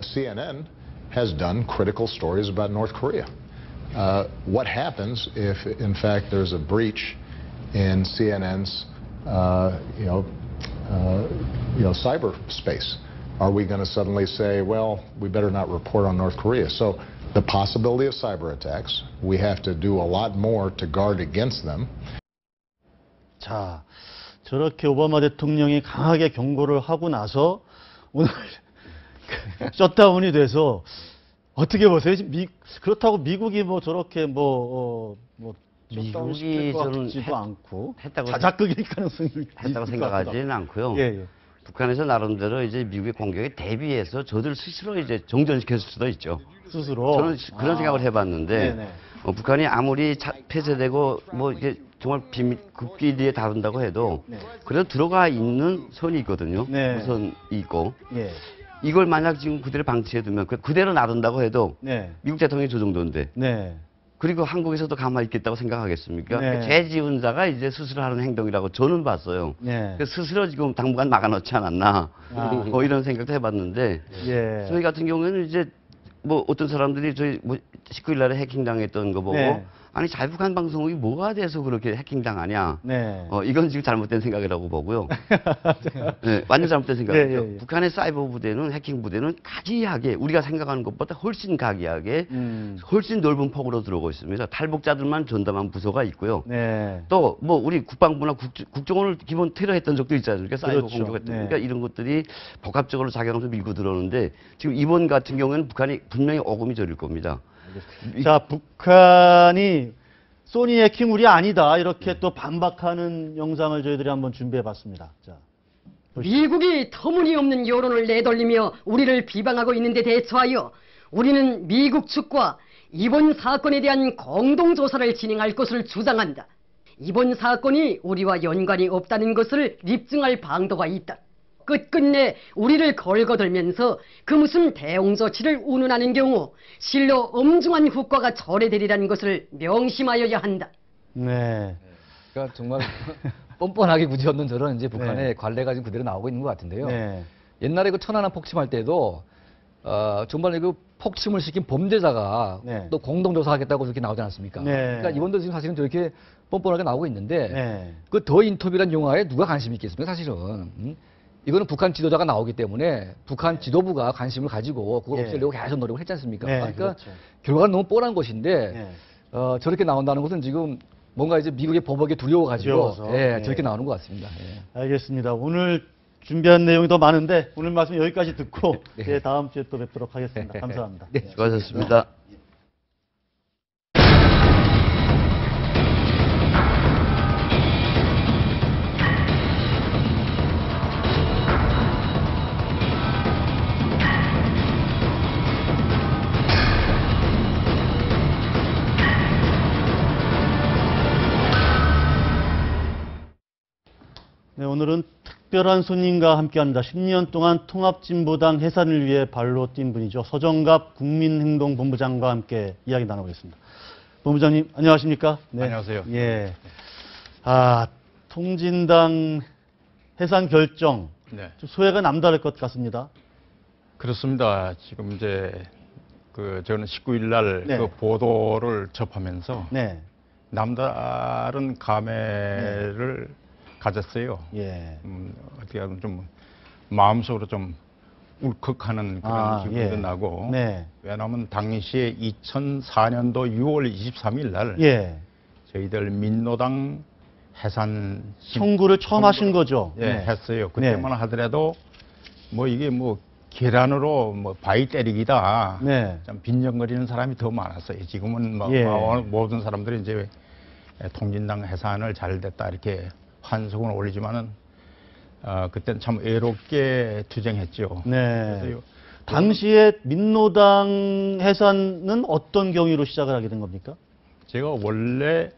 CNN has done critical stories about North Korea. What happens if, in fact, there's a breach in CNN's, cyberspace? Are we going to suddenly say, well, we better not report on North Korea? So the possibility of cyber attacks, we have to do a lot more to guard against them. 자, 저렇게 오바마 대통령이 강하게 경고를 하고 나서 오늘 셧다운이 돼서 어떻게 보세요? 그렇다고 미국이 뭐 저렇게 미국이 저는 지도 않고 했다고 자작극일 가능성이 했다고 생각하지는 않고요. 예, 예. 북한에서 나름대로 이제 미국의 공격에 대비해서 저들 스스로 이제 정전시켰을 수도 있죠. 스스로 저는 그런 생각을 해봤는데 네네. 북한이 아무리 폐쇄되고 뭐 이게 정말 비밀 국기리에 다룬다고 해도 그래도 들어가 있는 선이 있거든요. 네. 선이 있고 예. 이걸 만약 지금 그대로 방치해두면 그대로 놔둔다고 해도 네. 미국 대통령이 저 정도인데 네. 그리고 한국에서도 가만히 있겠다고 생각하겠습니까? 네. 죄 지은 자가 이제 스스로 하는 행동이라고 저는 봤어요. 네. 그래서 스스로 지금 당분간 막아놓지 않았나 뭐 이런 생각도 해봤는데 예. 저희 같은 경우에는 이제 뭐 어떤 사람들이 저희 뭐 19일 날에 해킹당했던 거 보고 네. 아니 자유북한 방송이 뭐가 돼서 그렇게 해킹당하냐? 네. 이건 지금 잘못된 생각이라고 보고요. 네, 완전 잘못된 생각이죠. 예, 예, 예. 북한의 사이버 부대는 해킹 부대는 가지하게 우리가 생각하는 것보다 훨씬 가기하게 훨씬 넓은 폭으로 들어오고 있습니다. 탈북자들만 전담한 부서가 있고요. 네. 또 뭐 우리 국방부나 국정원을 기본 테러했던 적도 있지 않습니까? 사이버 그렇죠. 공격했던 네. 그러니까 이런 것들이 복합적으로 작용하면서 밀고 들어오는데 지금 이번 같은 경우에는 북한이 분명히 어금이 저릴 겁니다. 자, 북한이 소니 해킹물이 아니다. 이렇게 또 반박하는 영상을 저희들이 한번 준비해 봤습니다. 자. 미국이 터무니없는 여론을 내돌리며 우리를 비방하고 있는데 대처하여 우리는 미국 측과 이번 사건에 대한 공동조사를 진행할 것을 주장한다. 이번 사건이 우리와 연관이 없다는 것을 입증할 방도가 있다. 끝끝내 우리를 걸거들면서 그 무슨 대응 조치를 운운하는 경우 실로 엄중한 후과가 초래되리라는 것을 명심하여야 한다. 네. 그러니까 정말 뻔뻔하게 굳이없는 저런 이제 북한의 관례가 지금 그대로 나오고 있는 것 같은데요. 네. 옛날에 그 천안함 폭침할 때도 정말 그 폭침을 시킨 범죄자가 또 공동조사하겠다고 그렇게 나오지 않았습니까? 네. 그러니까 이번도 지금 사실은 저렇게 뻔뻔하게 나오고 있는데 네. 그 더 인터뷰란 영화에 누가 관심이 있겠습니까? 사실은. 이거는 북한 지도자가 나오기 때문에 북한 지도부가 관심을 가지고 그걸 없애려고 계속 노력을 했지 않습니까? 네, 그러니까 그렇죠. 결과는 너무 뻔한 것인데 네. 저렇게 나온다는 것은 지금 뭔가 이제 미국의 보복에 두려워가지고 두려워서. 네. 저렇게 나오는 것 같습니다. 예. 알겠습니다. 오늘 준비한 내용이 더 많은데 오늘 말씀 여기까지 듣고 네. 다음 주에 또 뵙도록 하겠습니다. 감사합니다. 네. 수고하셨습니다. 네, 오늘은 특별한 손님과 함께합니다. 10년 동안 통합진보당 해산을 위해 발로 뛴 분이죠. 서정갑 국민행동본부장과 함께 이야기 나눠보겠습니다. 본부장님, 안녕하십니까? 네. 안녕하세요. 예. 통진당 해산 결정. 네. 좀 소외가 남다를 것 같습니다. 그렇습니다. 지금 이제 저는 19일 날 네. 그 보도를 접하면서 네. 남다른 감회를 가졌어요. 예. 어떻게 하면 좀 마음속으로 좀 울컥하는 그런 기분도 예. 나고. 네. 왜냐하면 당시에 2004년도 6월 23일 날 예. 저희들 민노당 해산 청구를 처음 하신 거죠? 예, 네. 했어요. 그때만 하더라도 뭐 이게 뭐 계란으로 뭐 바위 때리기다. 네. 좀 빈정거리는 사람이 더 많았어요. 지금은 뭐 예. 모든 사람들이 이제 통진당 해산을 잘 됐다 이렇게 환송을 올리지만은 그때는 참 애롭게 투쟁했죠. 네. 그래서 당시에 민노당 해산은 어떤 경위로 시작을 하게 된 겁니까? 제가 원래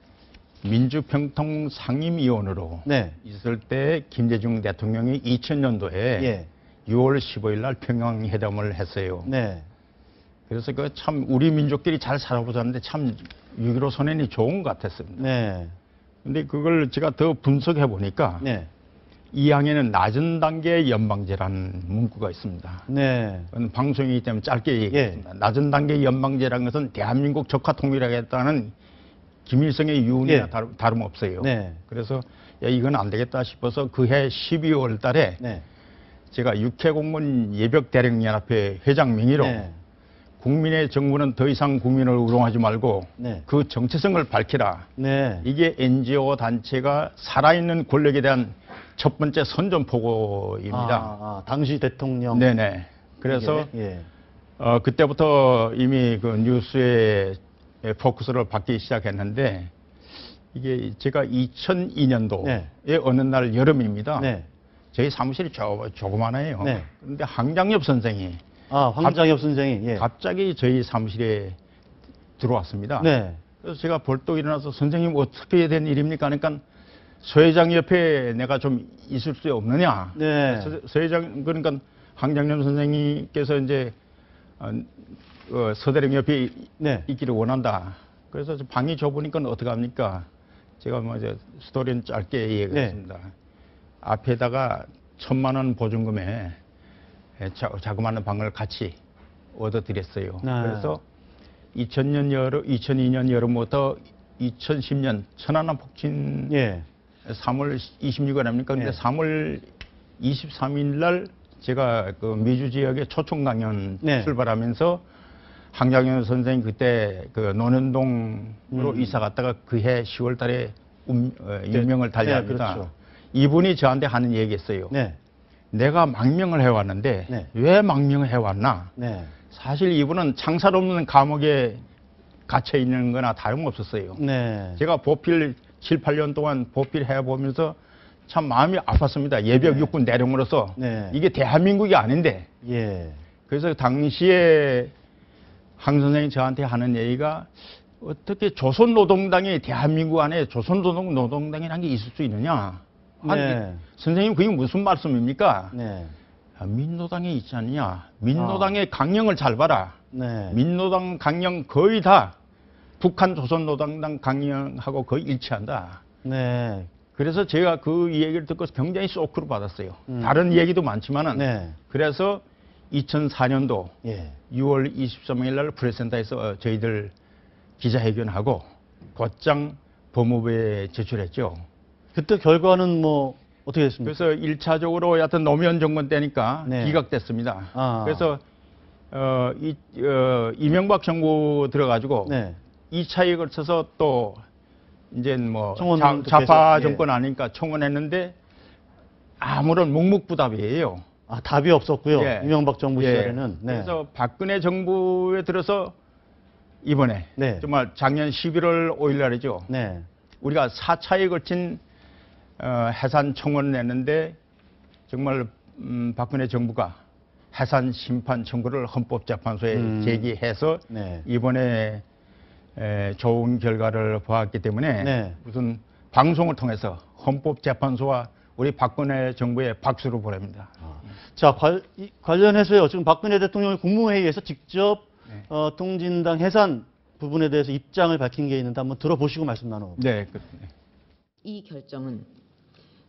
민주평통 상임위원으로 네. 있을 때 김대중 대통령이 2000년도에 예. 6월 15일 날 평양회담을 했어요. 네. 그래서 그 참 우리 민족끼리 잘 살아보자는데 참 6.15 선언이 좋은 것 같았습니다. 네. 근데 그걸 제가 더 분석해 보니까 네. 이 항에는 낮은 단계 연방제라는 문구가 있습니다. 네. 그건 방송이기 때문에 짧게 얘기했습니다. 낮은 단계 연방제라는 것은 대한민국 적화 통일하겠다는 김일성의 유언이나 예. 다름없어요. 네. 그래서 야, 이건 안 되겠다 싶어서 그해 12월 달에 네. 제가 육해공무원 예벽대령연합회 회장 명의로 네. 국민의 정부는 더 이상 국민을 우롱하지 말고 네. 그 정체성을 밝히라. 네. 이게 NGO 단체가 살아있는 권력에 대한 첫 번째 선전포고입니다. 당시 대통령. 네네. 그래서 예. 그때부터 이미 그 뉴스에 포커스를 받기 시작했는데 이게 제가 2002년도에 네. 어느 날 여름입니다. 네. 저희 사무실이 조그마해요. 네. 그런데 황장엽 선생이 황장엽 선생이 예. 갑자기 저희 사무실에 들어왔습니다. 네. 그래서 제가 벌떡 일어나서 선생님 어떻게 된 일입니까? 그러니까 서 회장 옆에 내가 좀 있을 수 없느냐. 네. 서 회장 그러니까 황장엽 선생님께서 이제 서대령 옆에 네. 있기를 원한다. 그래서 방이 좁으니까 어떻게 합니까? 제가 뭐 이제 스토리는 짧게 얘기했습니다. 네. 앞에다가 1,000만 원 보증금에 자그마한 방을 같이 얻어드렸어요. 네. 그래서 2002년 여름부터 2010년 천안함 폭진 예. 3월 26일 아닙니까? 근데 예. 3월 23일 날 제가 그 미주 지역에 초청 강연 네. 출발하면서 황장현 선생님 그때 그 논현동으로 이사 갔다가 그해 10월 달에 유명을 달리합니다. 네, 그렇죠. 이분이 저한테 하는 얘기였어요. 네. 내가 망명을 해왔는데 네. 왜 망명을 해왔나? 네. 사실 이분은 창살 없는 감옥에 갇혀 있는 거나 다름없었어요. 네. 제가 보필 7, 8년 동안 보필해 보면서 참 마음이 아팠습니다. 예벽 네. 육군 대령으로서 네. 이게 대한민국이 아닌데. 예. 그래서 당시에 황 선생이 저한테 하는 얘기가 어떻게 조선노동당이 대한민국 안에 조선노동당이라는 게 있을 수 있느냐. 네. 선생님 그게 무슨 말씀입니까? 네. 민노당에 있지 않느냐. 민노당의 강령을 잘 봐라. 네. 민노당 강령 거의 다 북한 조선노동당 강령하고 거의 일치한다. 네. 그래서 제가 그 얘기를 듣고 굉장히 쇼크를 받았어요. 다른 얘기도 많지만은. 네. 그래서 2004년도 예. 6월 23일 날 프레스센터에서 저희들 기자회견하고 곧장 법무부에 제출했죠. 그때 결과는 뭐 어떻게 됐습니까? 그래서 1차적으로 여하튼 노무현 정권 때니까 네. 기각됐습니다. 그래서 이명박 정부 들어가지고 네. 2차에 걸쳐서 또 이제 뭐 청원도 좌파 계속, 예. 정권 아니니까 청원했는데 아무런 묵묵부답이에요. 답이 없었고요. 예. 이명박 정부 예. 시절에는. 네. 그래서 박근혜 정부에 들어서 이번에 네. 정말 작년 11월 5일 날이죠. 네. 우리가 4차에 걸친 해산 청원을 냈는데 정말 박근혜 정부가 해산 심판 청구를 헌법재판소에 제기해서 네. 이번에 좋은 결과를 보았기 때문에 네. 무슨 방송을 통해서 헌법재판소와 우리 박근혜 정부에 박수를 보냅니다. 자, 관련해서요. 지금 박근혜 대통령이 국무회의에서 직접 네. 통진당 해산 부분에 대해서 입장을 밝힌 게 있는데 한번 들어보시고 말씀 나눠봅니다. 네. 이 결정은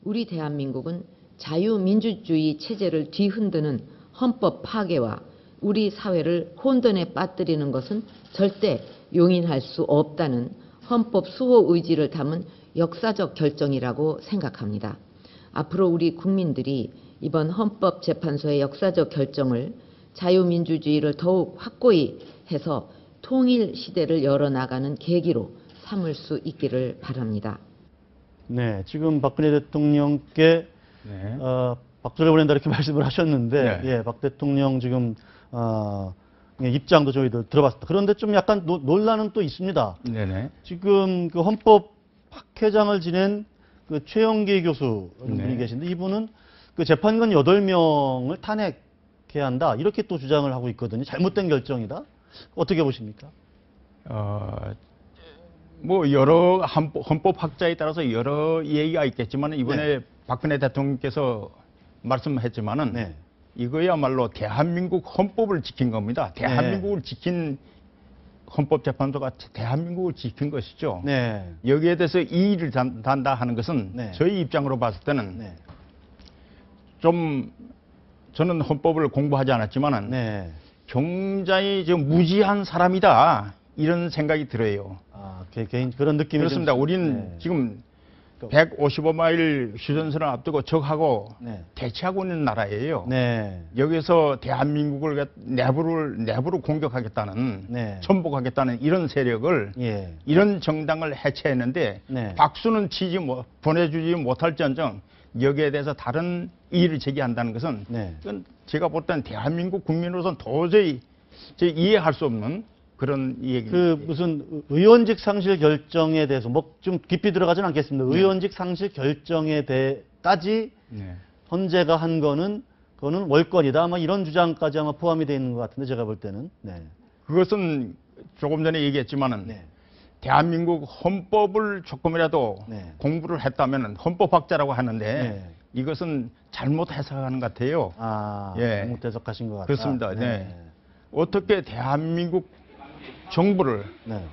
우리 대한민국은 자유민주주의 체제를 뒤흔드는 헌법 파괴와 우리 사회를 혼돈에 빠뜨리는 것은 절대 용인할 수 없다는 헌법 수호 의지를 담은 역사적 결정이라고 생각합니다. 앞으로 우리 국민들이 이번 헌법재판소의 역사적 결정을 자유민주주의를 더욱 확고히 해서 통일 시대를 열어나가는 계기로 삼을 수 있기를 바랍니다. 네, 지금 박근혜 대통령께 네. 박수를 보낸다 이렇게 말씀을 하셨는데, 네. 예, 박 대통령 지금 입장도 저희도 들어봤습니다. 그런데 좀 약간 논란은 또 있습니다. 네네. 지금 그 헌법 학회장을 지낸 그 최영기 교수 분이 네. 계신데 이분은 그 재판관 8명을 탄핵해야 한다 이렇게 또 주장을 하고 있거든요. 잘못된 결정이다. 어떻게 보십니까? 뭐 여러 헌법학자에 따라서 여러 얘기가 있겠지만 이번에 네. 박근혜 대통령께서 말씀했지만은 네. 이거야말로 대한민국 헌법을 지킨 겁니다. 대한민국을 지킨 헌법재판소가 대한민국을 지킨 것이죠. 네. 여기에 대해서 이의를 단다 하는 것은 네. 저희 입장으로 봤을 때는 네. 좀 저는 헌법을 공부하지 않았지만은 네. 굉장히 좀 무지한 사람이다 이런 생각이 들어요. 아, 개인 그런 느낌이 그렇습니다. 좀, 우리는 네. 지금 155마일 휴전선을 앞두고 적하고 네. 대치하고 있는 나라예요. 네. 여기서 대한민국을 내부로 공격하겠다는, 네. 전복하겠다는 이런 세력을, 예. 이런 정당을 해체했는데 네. 박수는 보내주지 못할지언정 여기에 대해서 다른 이의를 제기한다는 것은 네. 그건 제가 볼 때는 대한민국 국민으로서는 도저히 이해할 수 없는 그런 얘기입니다. 그 무슨 의원직 상실 결정에 대해서 뭐 좀 깊이 들어가진 않겠습니다. 네. 의원직 상실 결정에 대해까지 네. 헌재가 한 거는 그거는 월권이다. 아마 이런 주장까지 아마 포함이 되어 있는 것 같은데 제가 볼 때는. 네. 그것은 조금 전에 얘기했지만은 네. 대한민국 헌법을 조금이라도 네. 공부를 했다면 헌법학자라고 하는데 네. 이것은 잘못 해석하는 것 같아요. 아, 예. 잘못 해석하신 것 같다. 그렇습니다. 네. 어떻게 대한민국 정부를 네.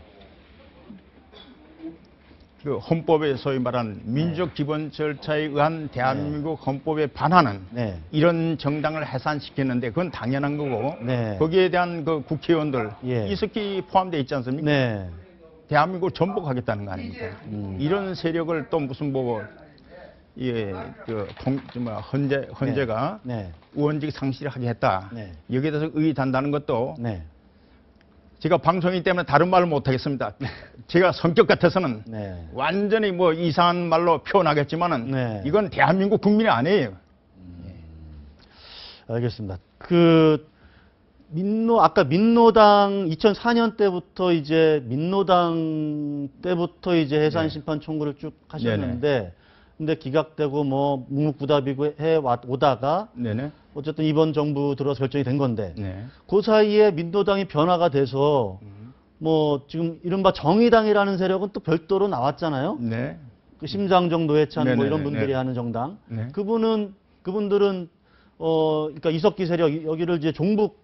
그 헌법에 소위 말하는 민족 기본 절차에 의한 대한민국 헌법에 반하는 네. 이런 정당을 해산시키는데 그건 당연한 거고 네. 거기에 대한 그 국회의원들 예. 이석기 포함되어 있지 않습니까? 네. 대한민국을 전복하겠다는 거 아닙니까? 이런 세력을 또 무슨 헌재가 네. 의원직 상실하게 했다. 네. 여기에 대해서 의의단다는 것도 네. 제가 방송이기 때문에 다른 말을 못 하겠습니다. 제가 성격 같아서는 네. 완전히 뭐 이상한 말로 표현하겠지만은 네. 이건 대한민국 국민이 아니에요. 알겠습니다. 아까 민노당 2004년 때부터 이제 민노당 때부터 이제 해산 네. 심판 청구를 쭉 하셨는데 근데 기각되고 뭐 묵묵부답이고 해 오다가 네네. 어쨌든 이번 정부 들어서 결정이 된 건데 네. 그 사이에 민노당이 변화가 돼서 뭐 지금 이른바 정의당이라는 세력은 또 별도로 나왔잖아요. 네. 그 심상정 노회찬 뭐 이런 네네네. 분들이 하는 정당. 네. 그분들은 그러니까 이석기 세력 여기를 이제 종북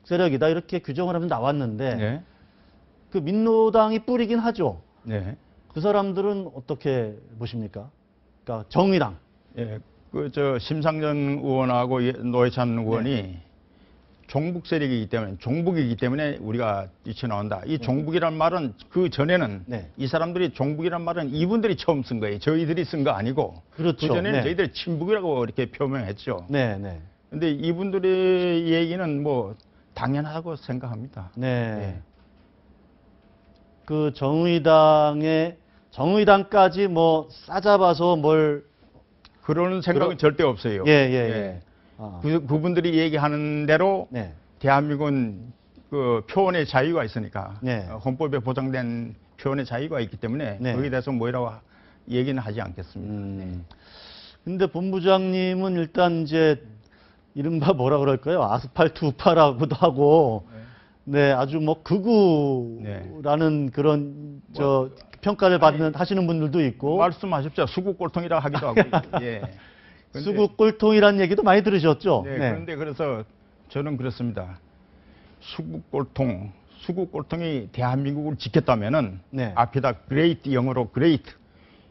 세력이다 이렇게 규정을 하면서 나왔는데 네. 그 민노당이 뿌리긴 하죠. 네. 그 사람들은 어떻게 보십니까? 그러니까 정의당. 예. 심상정 의원하고 노회찬 의원이 네. 종북 세력이기 때문에 우리가 뛰쳐나온다. 이 종북이란 말은 그 전에는 네. 이 사람들이 종북이란 말은 이분들이 처음 쓴 거예요. 저희들이 쓴 거 아니고. 그렇죠. 그 전에는 네. 저희들이 친북이라고 이렇게 표명했죠. 네, 네. 근데 이분들의 얘기는 뭐 당연하다고 생각합니다. 네. 네. 그 정의당까지 뭐 싸잡아서 뭘 그러는 생각은 절대 없어요. 예. 그분들이 얘기하는 대로 네. 대한민국은 그 표현의 자유가 있으니까 네. 헌법에 보장된 표현의 자유가 있기 때문에 네. 거기에 대해서 뭐라고 얘기는 하지 않겠습니다. 근데 본부장님은 일단 이제 이른바 뭐라 그럴까요? 아스팔트 우파라고도 하고 네, 아주 뭐 극우라는 그런 평가를 하시는 분들도 있고 말씀하십시오. 수국골통이라 하기도 하고. 예. 수국골통이라는 얘기도 많이 들으셨죠? 네, 그런데 그래서 저는 그렇습니다. 수국골통이 대한민국을 지켰다면은 네. 앞에다 그레이트 영어로 그레이트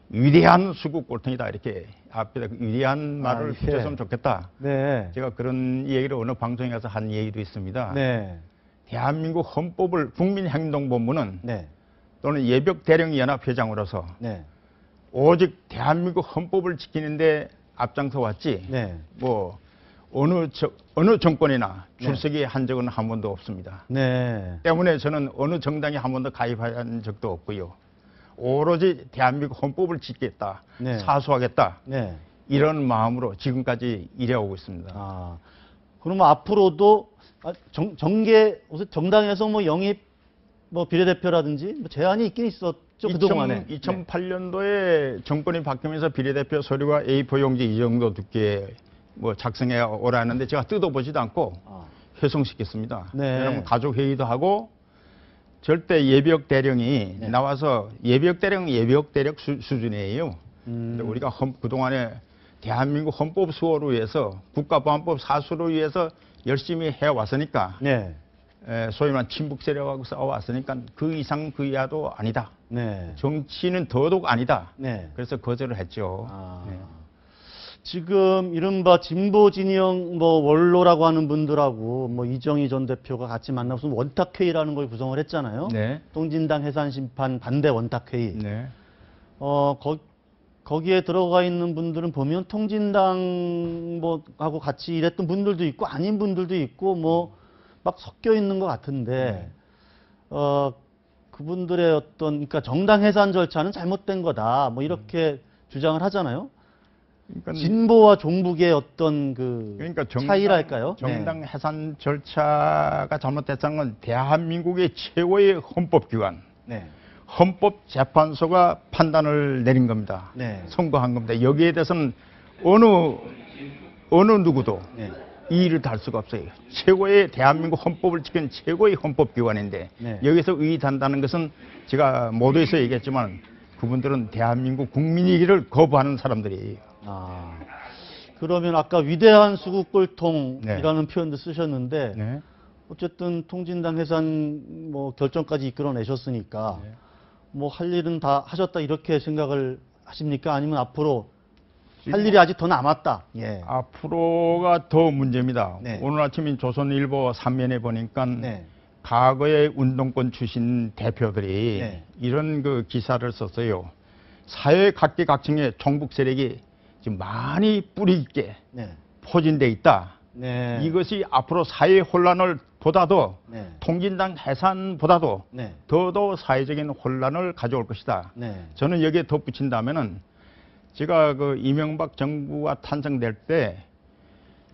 위대한 수국골통이다 이렇게 앞에다 위대한 말을 붙였으면 좋겠다. 네. 제가 그런 얘기를 어느 방송에 가서 한 얘기도 있습니다. 네. 대한민국 헌법을 국민행동본부는 네. 또는 예벽대령연합회장으로서 네. 오직 대한민국 헌법을 지키는데 앞장서 왔지. 네. 뭐 어느 정권이나 출석이 한 적은 한 번도 없습니다. 네. 때문에 저는 어느 정당에 한 번도 가입한 적도 없고요. 오로지 대한민국 헌법을 지키겠다, 네. 사수하겠다, 네. 이런 마음으로 지금까지 일해오고 있습니다. 아, 그러면 앞으로도 정당에서 뭐 영입 뭐 비례대표라든지 뭐 제한이 있긴 있었죠, 그동안에. 2008년도에 정권이 바뀌면서 비례대표 서류가 A4 용지 이 정도 두께 뭐 작성해 오라 했는데 제가 뜯어보지도 않고 회송시켰습니다. 네. 왜냐하면 가족회의도 하고 절대 예비역 대령이 네. 나와서 예비역 대령 수준이에요. 근데 우리가 그동안에 대한민국 헌법 수호를 위해서 국가보안법 사수를 위해서 열심히 해왔으니까 네. 소위 말한 친북 세력하고 싸워왔으니까 그 이상 그 이하도 아니다. 네. 정치는 더더욱 아니다. 네. 그래서 거절을 했죠. 네. 지금 이른바 진보 진영 뭐 원로라고 하는 분들하고 뭐 이정희 전 대표가 같이 만나서 원탁회의라는 걸 구성을 했잖아요. 네. 통진당 해산 심판 반대 원탁회의. 네. 거기에 들어가 있는 분들은 보면 통진당 뭐하고 같이 일했던 분들도 있고 아닌 분들도 있고 뭐 막 섞여 있는 것 같은데 그분들의 어떤 그러니까 정당 해산 절차는 잘못된 거다 뭐 이렇게 주장을 하잖아요. 그러니까 진보와 종북의 어떤 그러니까 차이랄까요? 정당 해산 절차가 잘못됐다는 건 대한민국의 최고의 헌법기관, 네. 헌법재판소가 판단을 내린 겁니다. 네. 선고한 겁니다. 여기에 대해서는 어느 누구도 네. 이의를 달 수가 없어요. 최고의 대한민국 헌법을 지키는 최고의 헌법기관인데 네. 여기서 의의한다는 것은 제가 모두에서 얘기했지만 그분들은 대한민국 국민이기를 거부하는 사람들이에요. 그러면 아까 위대한 수국골통이라는 네. 표현도 쓰셨는데 네. 어쨌든 통진당 해산 뭐 결정까지 이끌어내셨으니까 뭐 할 일은 다 하셨다 이렇게 생각을 하십니까? 아니면 앞으로 할 일이 아직 더 남았다. 예. 앞으로가 더 문제입니다. 네. 오늘 아침 조선일보 3면에 보니까 네. 과거의 운동권 출신 대표들이 네. 이런 그 기사를 썼어요. 사회 각계각층의 종북 세력이 지금 많이 뿌리 있게 네. 포진돼 있다. 네. 이것이 앞으로 사회 혼란을 보다도 네. 통진당 해산보다도 네. 더더욱 사회적인 혼란을 가져올 것이다. 네. 저는 여기에 덧붙인다면은 제가 그 이명박 정부가 탄생될 때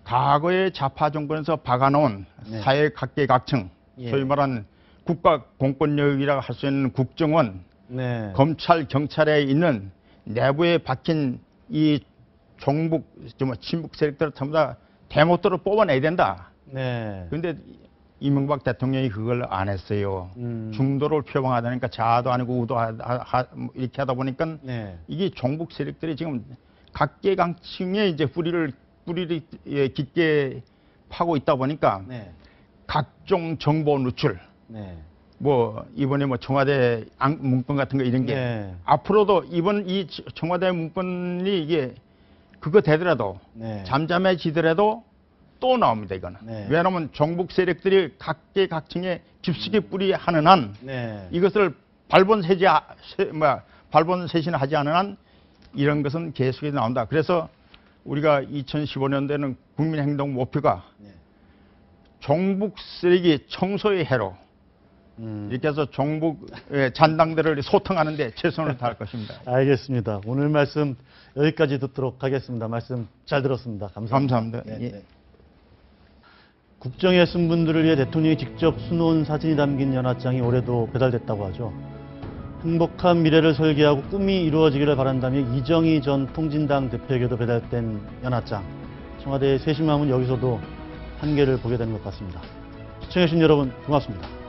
과거의 좌파 정권에서 박아놓은 네. 사회 각계각층, 예. 소위 말하는 국가 공권력이라고 할 수 있는 국정원, 네. 검찰, 경찰에 있는 내부에 박힌 이 종북, 친북 세력들을 전부 다 대목들을 뽑아내야 된다. 네. 그런데 이명박 대통령이 그걸 안 했어요. 중도를 표방하다니까 좌도 아니고 우도 이렇게 하다 보니까 네. 이게 종북 세력들이 지금 각계각층에 이제 뿌리를 깊게 파고 있다 보니까 네. 각종 정보 누출, 네. 뭐 이번에 뭐 청와대 문건 같은 거 이런 게 네. 앞으로도 이번 이 청와대 문건이 이게 그거 되더라도 네. 잠잠해지더라도 또 나옵니다, 이거는. 네. 왜냐하면 종북 세력들이 각계각층에 깊숙이 뿌리하는 한 네. 이것을 발본세신을 하지 않은 한 이런 것은 계속해서 나온다. 그래서 우리가 2015년도에는 국민행동 목표가 종북 쓰레기 청소의 해로 이렇게 해서 종북 잔당들을 소통하는 데 최선을 다할 것입니다. 알겠습니다. 오늘 말씀 여기까지 듣도록 하겠습니다. 말씀 잘 들었습니다. 감사합니다. 감사합니다. 네, 예. 네. 국정의 승분들을 위해 대통령이 직접 수놓은 사진이 담긴 연합장이 올해도 배달됐다고 하죠. 행복한 미래를 설계하고 꿈이 이루어지기를 바란다며 이정희 전 통진당 대표에게도 배달된 연합장. 청와대의 세심함은 여기서도 한계를 보게 되는 것 같습니다. 시청해주신 여러분 고맙습니다.